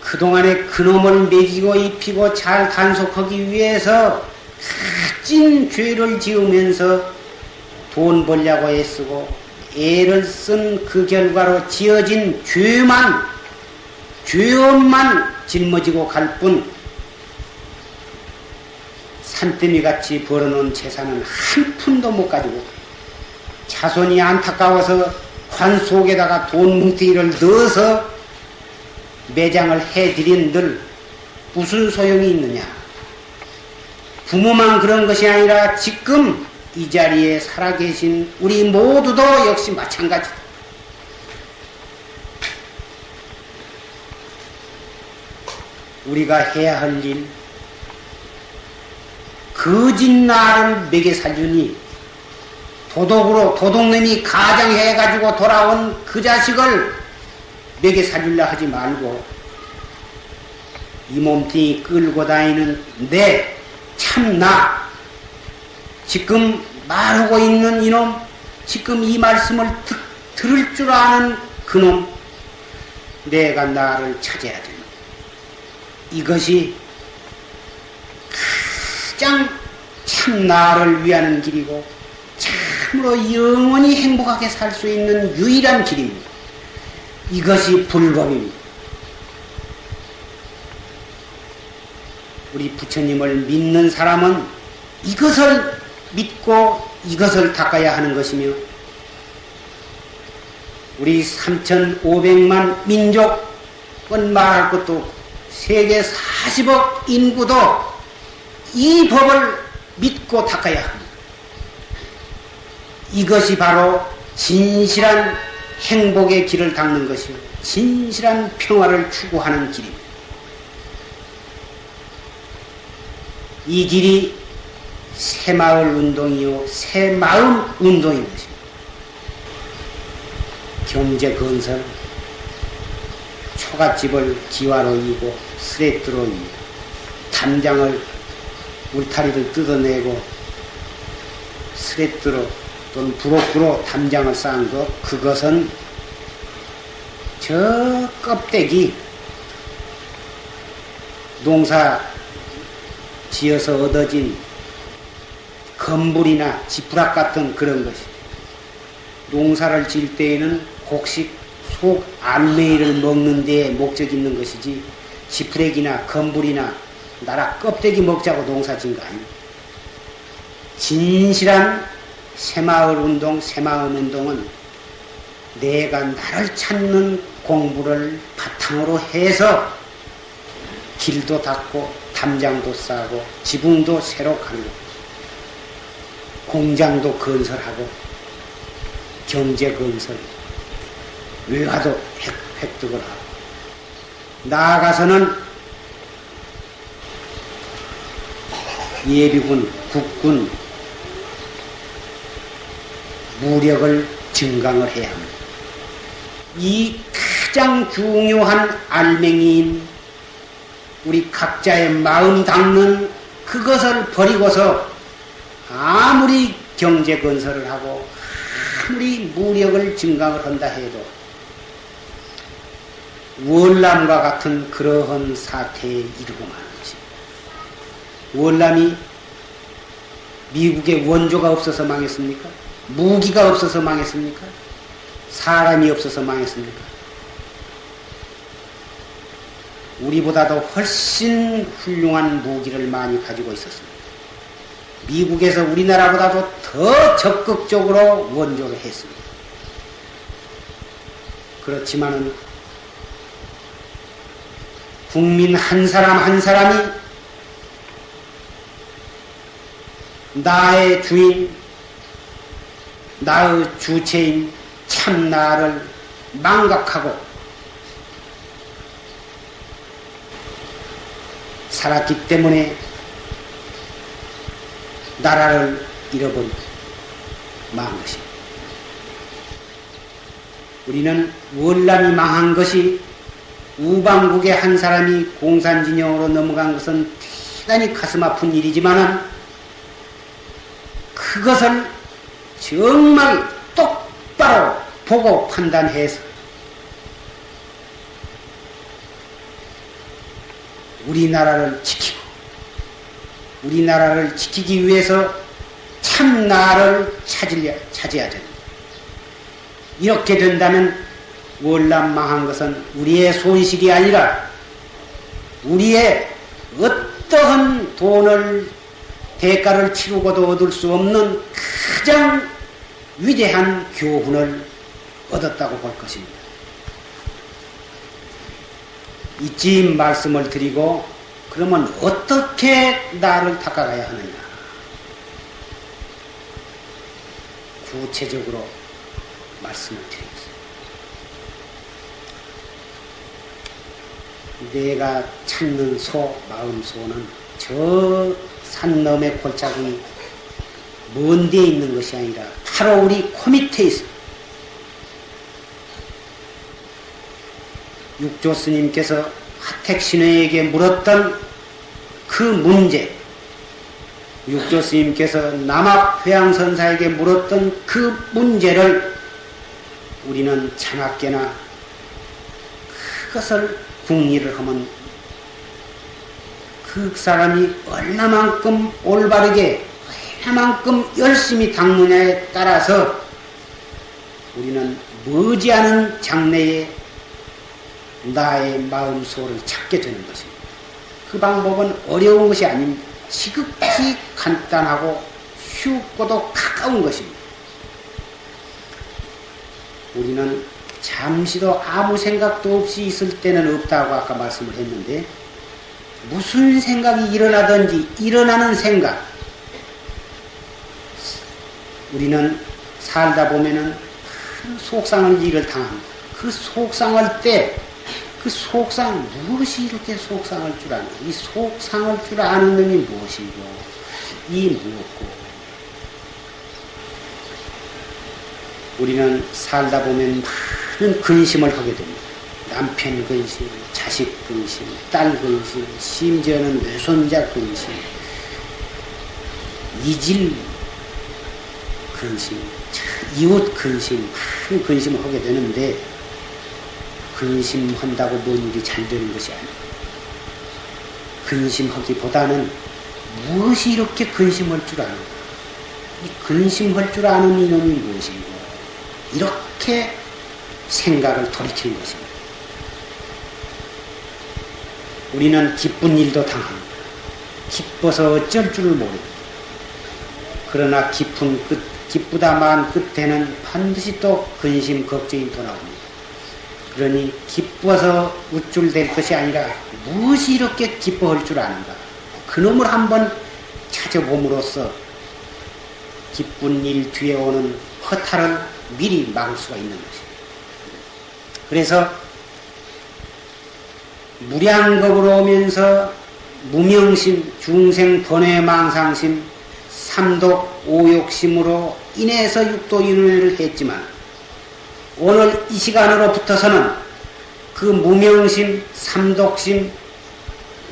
그동안에 그놈을 먹이고 입히고 잘 단속하기 위해서 진 죄를 지으면서 돈 벌려고 애쓰고 애를 쓴 그 결과로 지어진 죄업만 짊어지고 갈 뿐 산더미같이 벌어놓은 재산은 한 푼도 못 가지고 자손이 안타까워서 관 속에다가 돈 뭉텅이를 넣어서 매장을 해드린들 무슨 소용이 있느냐. 부모만 그런 것이 아니라 지금 이 자리에 살아계신 우리 모두도 역시 마찬가지다. 우리가 해야 할 일, 거짓 나를 먹여 살리니 도둑놈이 가장해가지고 돌아온 그 자식을 내게 살릴라 하지 말고 이 몸뚱이 끌고 다니는 내 참나 지금 말하고 있는 이놈 지금 이 말씀을 들을 줄 아는 그놈 내가 나를 찾아야 됩니다. 이것이 가장 참 나를 위하는 길이고 참으로 영원히 행복하게 살 수 있는 유일한 길입니다. 이것이 불법입니다. 우리 부처님을 믿는 사람은 이것을 믿고 이것을 닦아야 하는 것이며 우리 3,500만 민족은 말할 것도 없고 세계 40억 인구도 이 법을 믿고 닦아야 합니다. 이것이 바로 진실한 행복의 길을 닦는 것이요 진실한 평화를 추구하는 길입니다. 이 길이 새마을 운동이요 새마음 운동인 것입니다. 경제건설 초가집을 기와로 이고 스레트로 이고 담장을 울타리를 뜯어내고 스레트로 또는 브로크로 담장을 쌓은 것 그것은 저 껍데기 농사 지어서 얻어진 건불이나 지푸락 같은 그런 것이 농사를 지을 때에는 곡식 속 알맹이를 먹는 데에 목적이 있는 것이지 지푸레기나 건불이나 나라 껍데기 먹자고 농사 지은 거 아닙니다. 진실한 새마을 운동, 새마음 운동은 내가 나를 찾는 공부를 바탕으로 해서 길도 닦고 담장도 싸고 지붕도 새로 가고 공장도 건설하고 경제 건설 외화도 획득을 하고 나아가서는 예비군, 국군, 무력을 증강을 해야 합니다. 이 가장 중요한 알맹이인 우리 각자의 마음 닦는 그것을 버리고서 아무리 경제 건설을 하고 아무리 무력을 증강을 한다 해도 월남과 같은 그러한 사태에 이르고 마는 것입니다. 월남이 미국에 원조가 없어서 망했습니까? 무기가 없어서 망했습니까? 사람이 없어서 망했습니까? 우리보다도 훨씬 훌륭한 무기를 많이 가지고 있었습니다. 미국에서 우리나라보다도 더 적극적으로 원조를 했습니다. 그렇지만은 국민 한 사람 한 사람이 나의 주인, 나의 주체인 참 나를 망각하고 살았기 때문에 나라를 잃어버리고 망한 것입니다. 우리는 월남이 망한 것이 우방국의 한 사람이 공산진영으로 넘어간 것은 대단히 가슴 아픈 일이지만 그것을 정말 똑바로 보고 판단해서 우리나라를 지키고 우리나라를 지키기 위해서 참 나를 찾아야 됩니다. 이렇게 된다면 월남 망한 것은 우리의 손실이 아니라 우리의 어떠한 돈을 대가를 치르고도 얻을 수 없는 가장 위대한 교훈을 얻었다고 볼 것입니다. 이쯤 말씀을 드리고 그러면 어떻게 나를 닦아가야 하느냐? 구체적으로 말씀을 드리겠습니다. 내가 찾는 소, 마음소는 저 산 너머의 골짜기 먼 데에 있는 것이 아니라 바로 우리 코 밑에 있어. 육조 스님께서 화택신호에게 물었던 그 문제, 육조 스님께서 남합회양선사에게 물었던 그 문제를 우리는 자나깨나 그것을 궁리를 하면 그 사람이 얼마만큼 올바르게 얼마만큼 열심히 닦느냐에 따라서 우리는 머지않은 장래에 나의 마음속을 찾게 되는 것입니다. 그 방법은 어려운 것이 아닙니다. 지극히 간단하고 쉽고도 가까운 것입니다. 우리는 잠시도 아무 생각도 없이 있을 때는 없다고 아까 말씀을 했는데, 무슨 생각이 일어나든지 일어나는 생각, 우리는 살다 보면은 속상한 일을 당합니다. 그 속상할 때 그 속상, 무엇이 이렇게 속상할 줄 아는, 이 속상할 줄 아는 놈이 무엇이고, 이 무엇고. 우리는 살다 보면 많은 근심을 하게 됩니다. 남편 근심, 자식 근심, 딸 근심, 심지어는 외손자 근심, 이질 근심, 이웃 근심, 많은 근심을 하게 되는데, 근심한다고 뭔 일이 잘 되는 것이 아니에요. 근심하기보다는 무엇이 이렇게 근심할 줄 아는가? 이 근심할 줄 아는 이놈이 무엇인가? 이렇게 생각을 돌이키는 것입니다. 우리는 기쁜 일도 당합니다. 기뻐서 어쩔 줄을 모릅니다. 그러나 기쁘다만 끝에는 반드시 또 근심, 걱정이 돌아옵니다. 그러니 기뻐서 우쭐댈 것이 아니라 무엇이 이렇게 기뻐할 줄 아는가? 그놈을 한번 찾아봄으로써 기쁜 일 뒤에 오는 허탈을 미리 막을 수가 있는 것입니다. 그래서 무량겁으로 오면서 무명심, 중생 번외망상심, 삼독 오욕심으로 인해서 육도윤회를 했지만, 오늘 이 시간으로부터서는 그 무명심, 삼독심,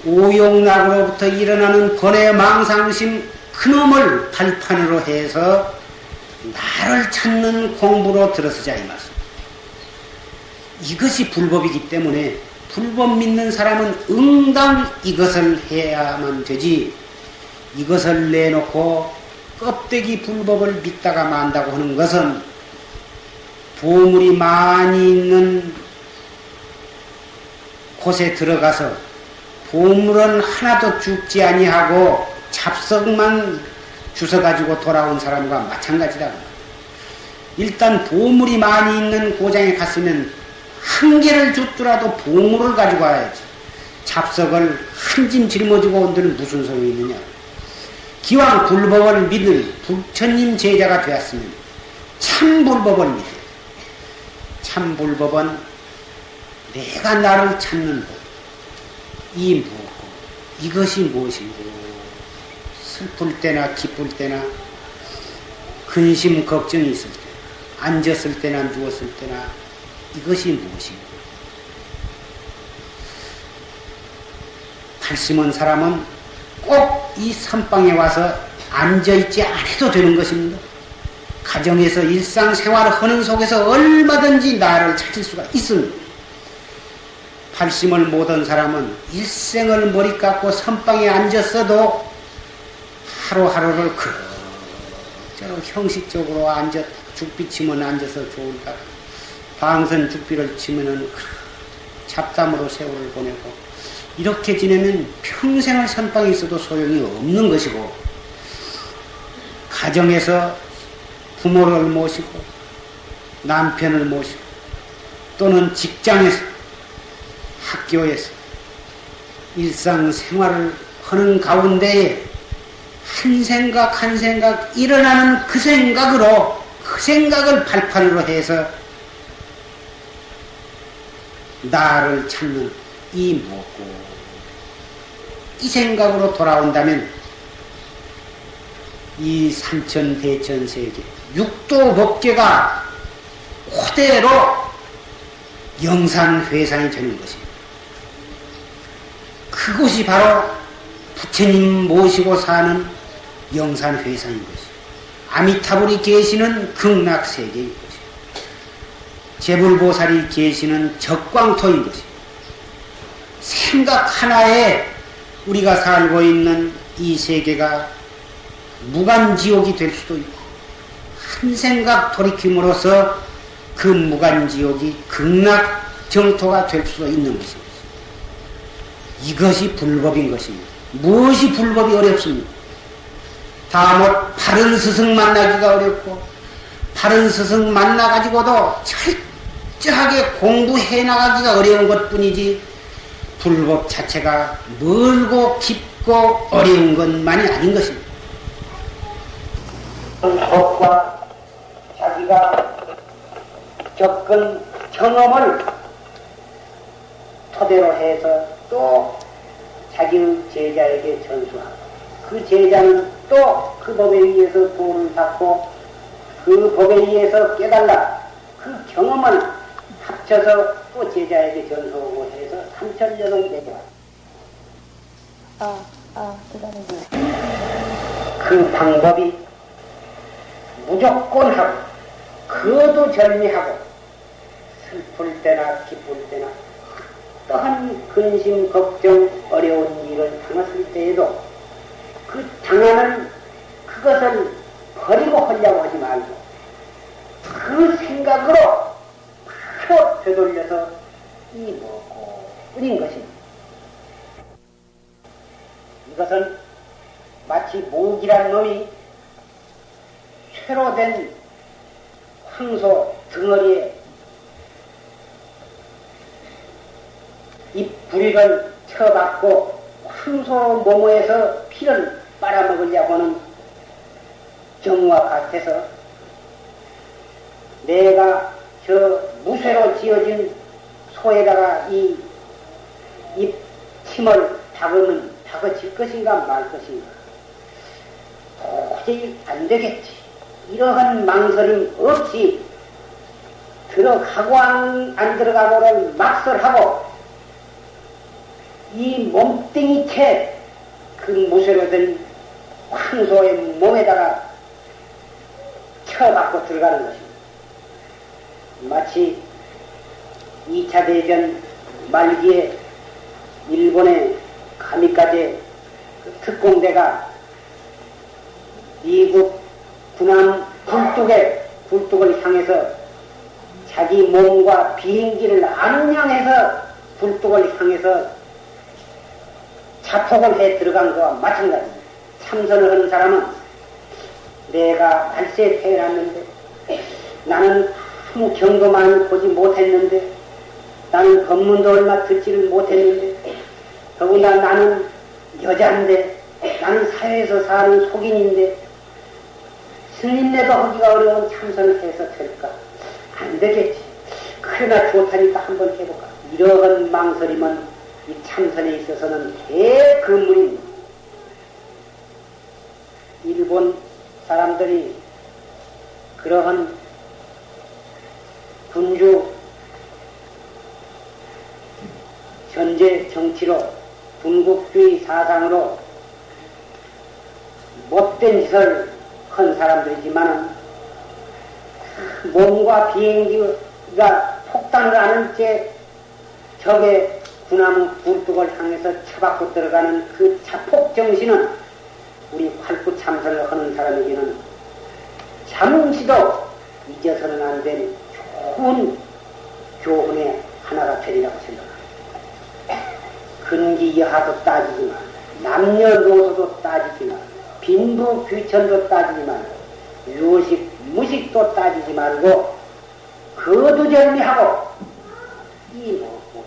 오욕락으로부터 일어나는 번외망상심, 그놈을 발판으로 해서 나를 찾는 공부로 들어서자 이 말씀. 이것이 불법이기 때문에 불법 믿는 사람은 응당 이것을 해야만 되지, 이것을 내놓고 껍데기 불법을 믿다가 만다고 하는 것은 보물이 많이 있는 곳에 들어가서 보물은 하나도 죽지 아니하고 잡석만 주워가지고 돌아온 사람과 마찬가지다. 일단 보물이 많이 있는 고장에 갔으면 한 개를 줬더라도 보물을 가지고 와야지. 잡석을 한 짐 짊어지고 온들은 무슨 소용이 있느냐. 기왕 불법을 믿을 부처님 제자가 되었으면 참 불법을 믿어. 참 불법은 내가 나를 찾는 법, 이 무엇고, 이것이 무엇이고, 슬플 때나 기쁠 때나 근심 걱정이 있을 때, 앉았을 때나 누웠을 때나 이것이 무엇이고. 발심한 사람은 꼭 이 선방에 와서 앉아있지 않아도 되는 것입니다. 가정에서 일상생활을 하는 속에서 얼마든지 나를 찾을 수가 있습니다. 발심을 못한 사람은 일생을 머리 깎고 선방에 앉았어도 하루하루를 그럭저럭 형식적으로 앉아 죽비 치면 앉아서 좋을까, 방선 죽비를 치면은 잡담으로 세월을 보내고, 이렇게 지내면 평생을 선방에 있어도 소용이 없는 것이고, 가정에서 부모를 모시고 남편을 모시고 또는 직장에서 학교에서 일상생활을 하는 가운데에 한 생각 한 생각 일어나는 그 생각으로, 그 생각을 발판으로 해서 나를 찾는 이 무엇고, 이 생각으로 돌아온다면 이 삼천 대천 세계, 육도 법계가 그대로 영산회상이 되는 것입니다. 그곳이 바로 부처님 모시고 사는 영산회상인 것입니다. 아미타불이 계시는 극락세계인 것입니다. 제불보살이 계시는 적광토인 것입니다. 생각 하나에 우리가 살고 있는 이 세계가 무간지옥이 될 수도 있고 한 생각 돌이킴으로써 그 무간지옥이 극락정토가 될 수도 있는 것입니다. 이것이 불법인 것입니다. 무엇이 불법이 어렵습니까? 다못 바른 스승 만나기가 어렵고 바른 스승 만나가지고도 철저하게 공부해 나가기가 어려운 것뿐이지 불법 자체가 멀고 깊고 어려운 것만이 아닌 것입니다. 법과 자기가 겪은 경험을 토대로 해서 또 자기의 제자에게 전수하고 그 제자는 또 그 법에 의해서 도를 받고 그 법에 의해서 깨달라 그 경험을 합쳐서 또 제자에게 전수하고 해서 삼천년을 내려와. 그 방법이 무조건 하고 그도 절미하고 슬플 때나 기쁠 때나 어떠한 근심 걱정 어려운 일을 당했을 때에도 그 당하는 그것을 버리고 하려고 하지 말고 그 생각으로 바로 되돌려서 이 뭐고 끓인 것입니다. 이것은 마치 모기란 놈이 쇠로 된 황소 덩어리에 이 부리를 쳐박고 황소 모모에서 피를 빨아먹으려고 하는 경우와 같아서 내가 저 무쇠로 지어진 소에다가 이 침을 박으면 박아질 것인가 말 것인가 도저히 안 되겠지. 이러한 망설임 없이 들어가고 안 들어가고를 막설하고 이 몸뚱이 채 그 무쇠로 된 황소의 몸에다가 쳐박고 들어가는 것입니다. 마치 2차 대전 말기에 일본의 가미카제 특공대가 미국 군함 굴뚝을 향해서 자기 몸과 비행기를 안녕해서 굴뚝을 향해서 자폭을 해 들어간 것과 마찬가지입니다. 참선을 하는 사람은 내가 말세에 태어났는데 나는 아무 경도만 보지 못했는데 나는 법문도 얼마 듣지를 못했는데 더구나 나는 여자인데 나는 사회에서 사는 속인인데 스님네도 하기가 어려운 참선을 해서 될까? 안 되겠지. 그러나 좋다니까 한번 해볼까? 이러한 망설임은 이 참선에 있어서는 대근문입니다. 일본 사람들이 그러한 군주 전제 정치로 군국주의 사상으로 못된 짓을 한 사람들이지만 몸과 비행기가 폭탄을 하는 채 적의 군함 굴뚝을 향해서 쳐박고 들어가는 그 자폭 정신은 우리 활구 참선을 하는 사람에게는 잠시도 잊어서는 안 된 좋은 교훈의 하나가 되리라고 생각합니다. 근기 여하도 따지지만 남녀노소도 따지지만 빈부 귀천도 따지지 말고 유식 무식도 따지지 말고 거두절미하고 이 뭐고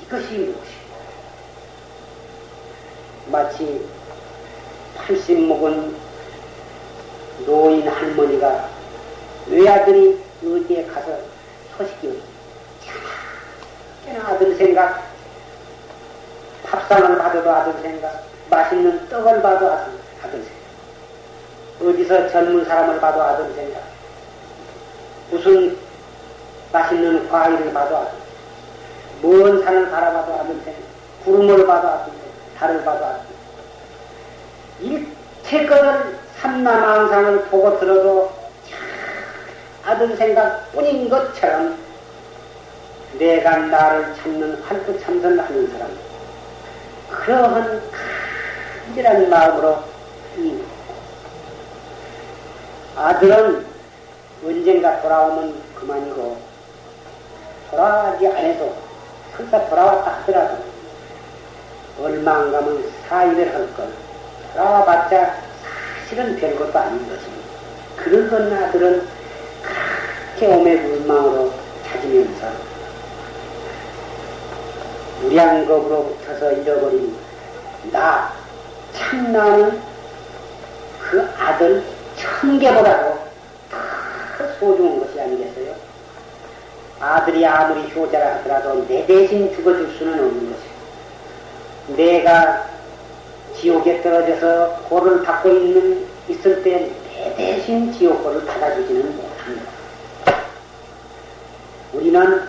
이것이 무엇이고 마치 80 먹은 노인 할머니가 외아들이 어디에 가서 소식이 오지 아들 생각 밥상을 봐도 아들 생각 맛있는 떡을 봐도 아들 생각 어디서 젊은 사람을 봐도 아들 생각, 무슨 맛있는 과일을 봐도 아들 생각, 먼 산을 바라봐도 아들 생각, 구름을 봐도 아들 생각, 달을 봐도 아들 생각. 일체 것을 삼라망상을 보고 들어도 아들 생각뿐인 것처럼 내가 나를 찾는 활구참선을 하는 사람, 그러한 간절한 마음으로 이 아들은 언젠가 돌아오면 그만이고, 돌아가지 않아도 설사 돌아왔다 하더라도 얼마 안 가면 사일을 할 걸. 돌아와봤자 사실은 별것도 아닌 것입니다. 그런 아들은 그렇게 오매불망으로 찾으면서 무량겁으로부터서 잃어버린 나, 참나는 그 아들 1000개보다도 더 소중한 것이 아니겠어요? 아들이 아무리 효자라 하더라도 내 대신 죽어줄 수는 없는 것이고, 내가 지옥에 떨어져서 고를 받고 있을 때 내 대신 지옥고를 받아주지는 못합니다. 우리는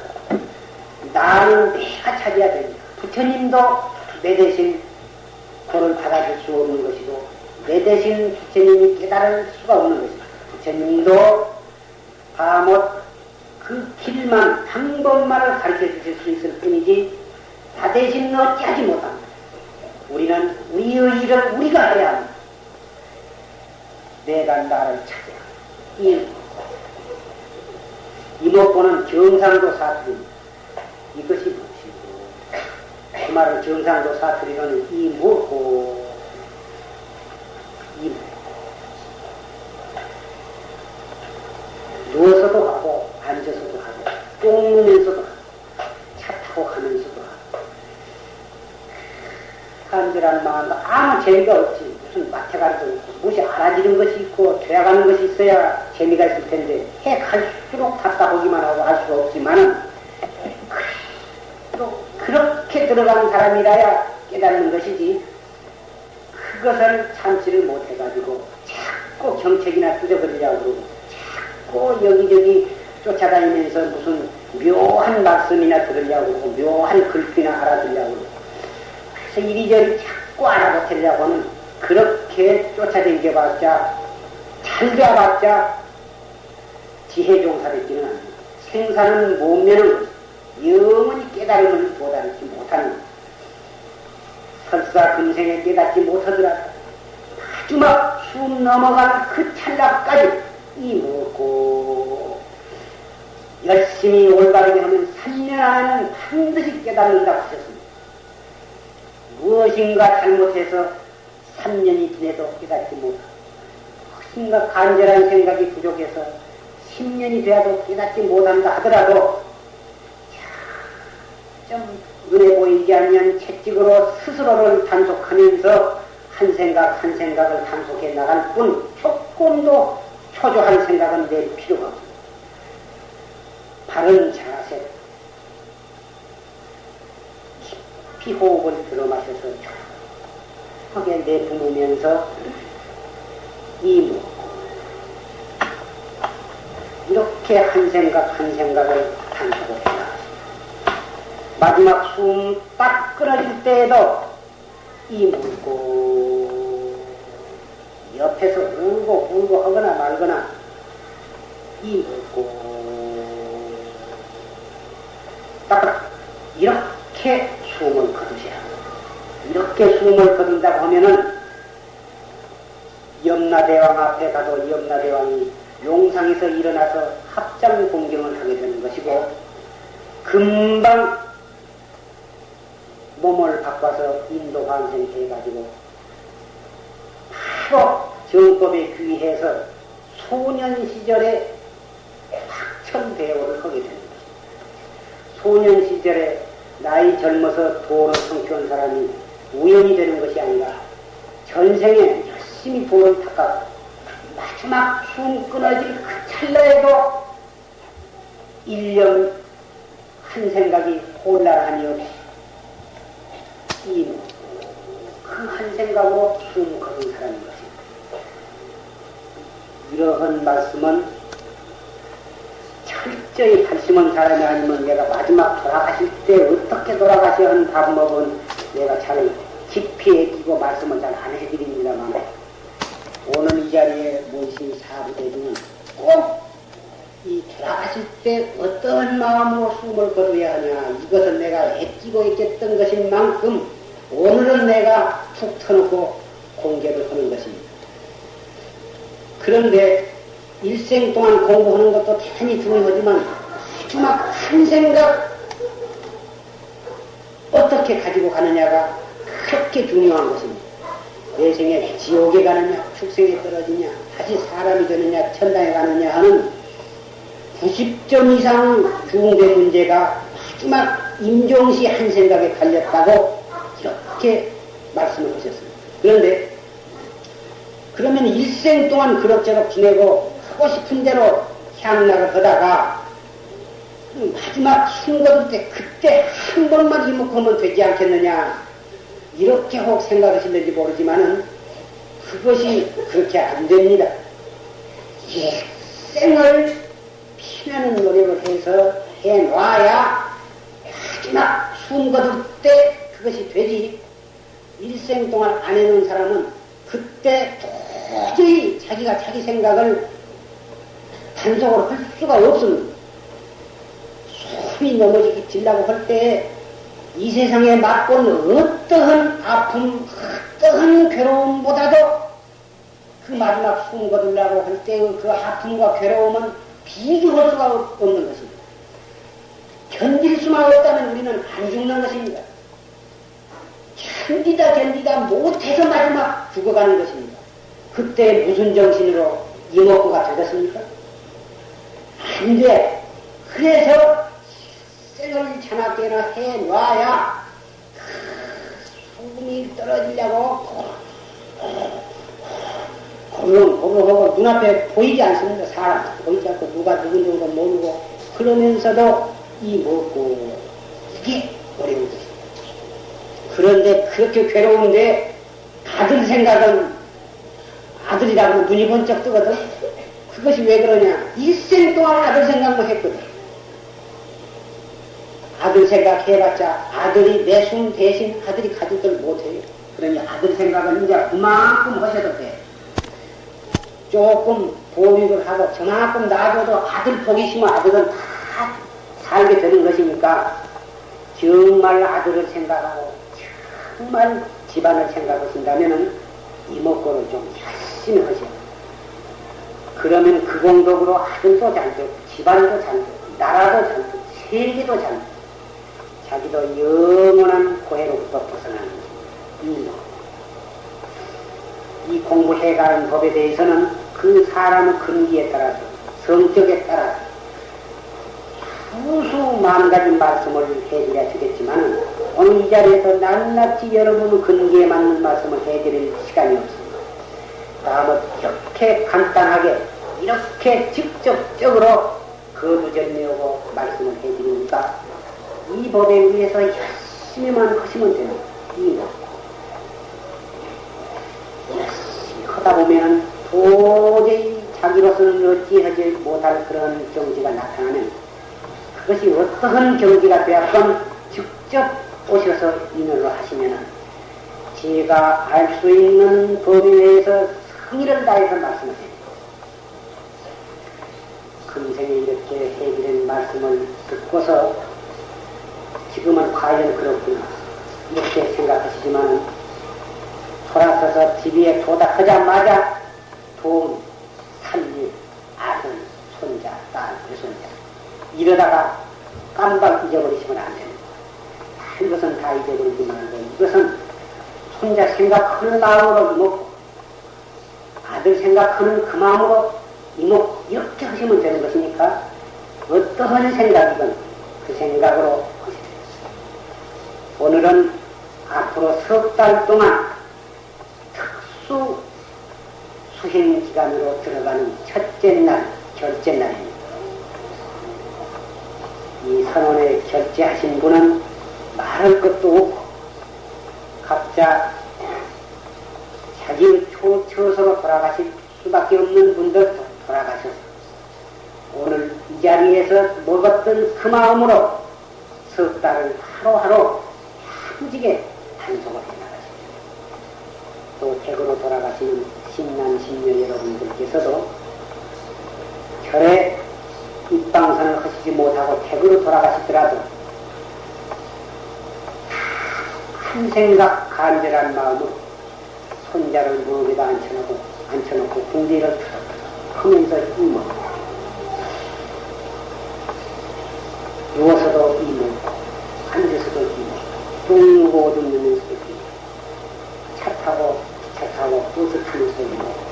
나는 내가 찾아야 됩니다. 부처님도 내 대신 고를 받아줄 수 없는 것이고, 내 대신 부처님이 깨달을 수가 없는 것입니다. 부처님도 바못 그 길만, 방법만을 가르쳐 주실 수 있을 뿐이지 나 대신 어찌하지 못합니다. 우리는 우리의 일을 우리가 해야 합니다. 내가 나를 찾아야. 이목고는 경상도 사투리입니다. 이것이 무엇이고, 그 말은 경상도 사투리로는 이목고, 누워서도 하고 앉아서도 하고 똥 누면서도 하고 차 타고 가면서도 하고, 간절한 마음도 아무 재미가 없지. 무슨 마태가리도 있고 무엇이 알아지는 것이 있고 되어가는 것이 있어야 재미가 있을 텐데, 해 갈수록 답답하기만 하고 할 수가 없지만은 그렇게 들어가는 사람이라야 깨닫는 것이지, 그것을 참지를 못해가지고 자꾸 경책이나 뜯어버리려고 그러고 자꾸 여기저기 쫓아다니면서 무슨 묘한 말씀이나 들으려고 그러고 묘한 글귀나 알아들으려고 그러고, 그래서 이리저리 자꾸 알아보려고 하는, 그렇게 쫓아다니겨봤자 잘 되어봤자 지혜종사를 끼는 안 됩니다. 생사는 못 메는 것이, 영원히 깨달음을 도달하지 못하는 것. 설사 금생에 깨닫지 못하더라도 마지막 숨 넘어간 그 찰나까지 이 먹고 열심히 올바르게 하면 3년 안에는 반드시 깨닫는다고 하셨습니다. 무엇인가 잘못해서 3년이 지내도 깨닫지 못하고, 무엇인가 간절한 생각이 부족해서 10년이 되어도 깨닫지 못한다 하더라도 좀 눈에 보이지 않는 채찍으로 스스로를 단속하면서 한 생각 한 생각을 단속해 나갈 뿐 조금도 초조한 생각은 낼 필요가 없습니다. 바른 자세, 깊이 호흡을 들어마셔서 조용하게 내뿜으면서 이목, 이렇게 한 생각 한 생각을 단속을 해라. 마지막 숨 딱 끊어질 때에도 이 물고 옆에서 울고 하거나 말거나 이 물고 딱 이렇게 숨을 거두셔야 합니다. 이렇게 숨을 거둔다고 하면은 염라대왕 앞에 가도 염라대왕이 용상에서 일어나서 합장 공경을 하게 되는 것이고, 금방 몸을 바꿔서 인도 환생케 해가지고 바로 정법에 귀해서 소년 시절에 학천대오를 하게 되는 것입니다. 소년 시절에 나이 젊어서 도를 성취한 사람이 우연히 되는 것이 아니라 전생에 열심히 도를 닦아 마지막 숨 끊어질 그 찰나에도 일념 한 생각이 혼란함이 없이 그 한 생각으로 숨 거둔 사람인 것입니다. 이러한 말씀은 철저히 발심한 사람이 아니면 내가 마지막 돌아가실 때 어떻게 돌아가셔야 하는 방법은 내가 잘 깊이 끼고 말씀을 잘 안 해드립니다만, 오늘 이 자리에 모신 사부대중은 꼭 이 돌아가실 때 어떤 마음으로 숨을 거둬야 하냐, 이것은 내가 애끼고 있겠던 것인 만큼 오늘은 내가 툭 터놓고 공개를 하는 것입니다. 그런데 일생 동안 공부하는 것도 대단히 중요하지만 마지막 한 생각 어떻게 가지고 가느냐가 그렇게 중요한 것입니다. 내 생에 지옥에 가느냐, 축생에 떨어지냐, 다시 사람이 되느냐, 천당에 가느냐 하는 90점 이상 중대 문제가 마지막 임종시 한 생각에 갈렸다고 이렇게 말씀을 하셨습니다. 그런데 그러면 일생 동안 그럭저럭 지내고 하고 싶은 대로 향락을 하다가 마지막 순간일 때 그때 한 번만 이목하면 되지 않겠느냐, 이렇게 혹 생각하시는지 모르지만은 그것이 그렇게 안 됩니다. 일생을 피나는 노력을 해서 해놔야 마지막 숨 거둘 때 그것이 되지, 일생 동안 안 해놓은 사람은 그때 도저히 자기가 자기 생각을 단속으로 할 수가 없습니다. 숨이 넘어지려고 할 때 이 세상에 맛본 어떠한 아픔, 어떠한 괴로움보다도 그 마지막 숨 거두려고 할 때 그 아픔과 괴로움은 비교할 수가 없는 것입니다. 견딜 수만 없다면 우리는 안 죽는 것입니다. 견디다 못해서 마지막 죽어가는 것입니다. 그때 무슨 정신으로 이목구가 되겠습니까? 안 돼. 그래서 생을 자나깨나 해놔야 숨이 떨어지려고 고르고 눈앞에 보이지 않습니다. 사람 보이지 않고 누가 누군지도 모르고 그러면서도 이 먹고 이게 어려운 것입니다. 그런데 그렇게 괴로운데 아들 생각은 아들이라고 눈이 번쩍 뜨거든. 그것이 왜 그러냐, 일생 동안 아들 생각만 했거든. 아들 생각해봤자 아들이 내 숨 대신 아들이 가지들 못해요. 그러니 아들 생각은 이제 그만큼 하셔도 돼. 조금 보육을 하고 저만큼 놔둬도 아들 보기 싫으면 아들은 다 살게 되는 것이니까 정말 아들을 생각하고 정말 집안을 생각하신다면은 이목구를 좀 열심히 하셔야 돼요. 그러면 그 공덕으로 아들도 잘 되고 집안도 잘 되고 나라도 잘 되고 세계도 잘 되고 자기도 영원한 고해로부터 벗어나는 것입니다. 이 공부해가는 법에 대해서는 그 사람의 근기에 따라서 성격에 따라서 수수 만 가지 말씀을 해드려야 주겠지만 오늘 이 자리에서 낱낱이 여러분의 근기에 맞는 말씀을 해드릴 시간이 없습니다. 다음은 이렇게 간단하게 이렇게 직접적으로 거두절미하고 말씀을 해드리니까 이 법에 의해서 열심히만 하시면 됩니다. 이 열심히 하다 보면 도저히 자기로서는 어찌하지 못할 그런 경지가 나타나는, 그것이 어떠한 경지가 되었건 직접 오셔서 인연을 하시면 제가 알 수 있는 법에 의해서 성의를 다해서 말씀하십니다. 금생에 이렇게 해드린 말씀을 듣고서 지금은 과연 그렇구나 이렇게 생각하시지만 돌아서서 TV에 도닥하자마자 돈, 살림, 아들, 손자, 딸, 외손자 이러다가 깜빡 잊어버리시면 안 됩니다. 이것은 다 잊어버리지 말고 이것은 손자 생각하는 마음으로 이목고 아들 생각하는 그 마음으로 이목 이렇게 하시면 되는 것이니까 어떠한 생각이건 그 생각으로 하시면 되겠습니다. 오늘은 앞으로 석 달 동안 특수 수행 기간으로 들어가는 첫째 날, 결제 날입니다. 이 선언에 결제하신 분은 말할 것도 없고 각자 자기 처소로 돌아가실 수밖에 없는 분들 돌아가셔서 오늘 이 자리에서 먹었던 그 마음으로 석 달을 하루하루 야무지게 단속을 해나가십니다. 또 댁으로 돌아가시는 신남 신녀 여러분들께서도 절에 입방선을 하시지 못하고 댁으로 돌아가시더라도 한 생각 간절한 마음으로 손자를 무릎에다 앉혀놓고 궁디를 하면서 이먹고 누워서도 이먹고 앉아서도 이먹고 뚱고 오줌 누면서도 이먹고 차 타고 버스 타면서도 이먹고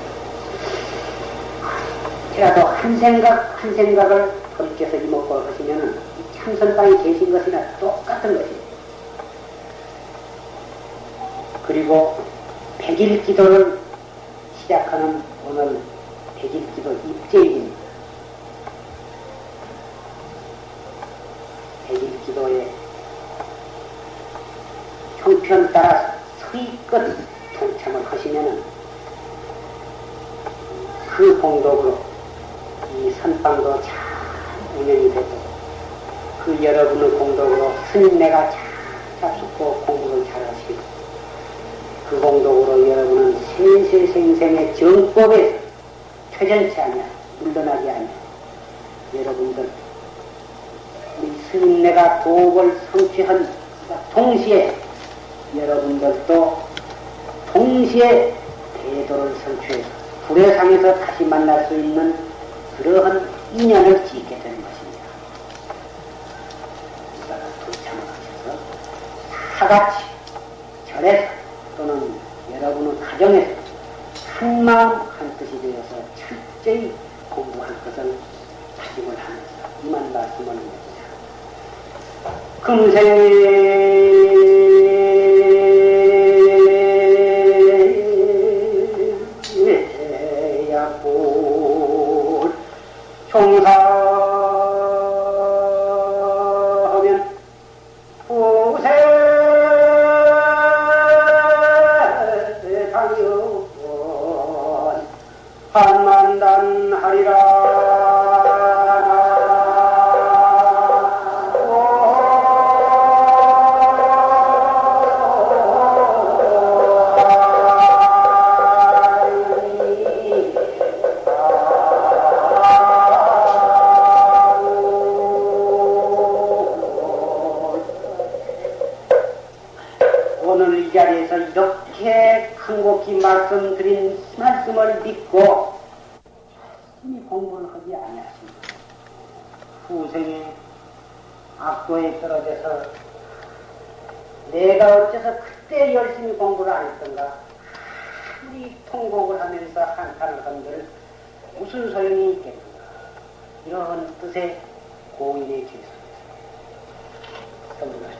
그라도 한 생각을 돌이켜서 이먹고 하시면은 참선방에 계신 것이나 똑같은 것입니다. 그리고 100일 기도를 시작하는 오늘 100일 기도 입제일입니다. 100일 기도에 형편 따라 서의껏 동참을 하시면은 그 공덕으로 이 선방도 잘 운영이 되고 그 여러분의 공덕으로 스님네가 잘 잡수고 공부를 잘 하시고 그 공덕으로 여러분은 세세생생의 정법에서 퇴전치 않냐 물러나지 않냐 여러분들 우리 스님네가 도업을 성취한 동시에 여러분들도 동시에 대도를 성취해서 불회상에서 다시 만날 수 있는 그러한 인연을 짓게 되는 것입니다. 이거는 동참을 하셔서 다같이 절에서 또는 여러분의 가정에서 한마음 한뜻이 되어서 철저히 공부할 것을 다짐을 하면서 이만 말씀을 드립니다. 금세 약불 종사하면 후세 당연 한만단하리라. 오늘 이 자리에서 이렇게 간곡히 말씀드린 말씀을 믿고 열심히 공부를 하지 아니하십니다. 후생에 악도에 떨어져서 내가 어째서 그때 열심히 공부를 안 했던가 아무리 통곡을 하면서 한탄을 한들 무슨 소용이 있겠는가 이런 뜻의 고인의 죄송입니다.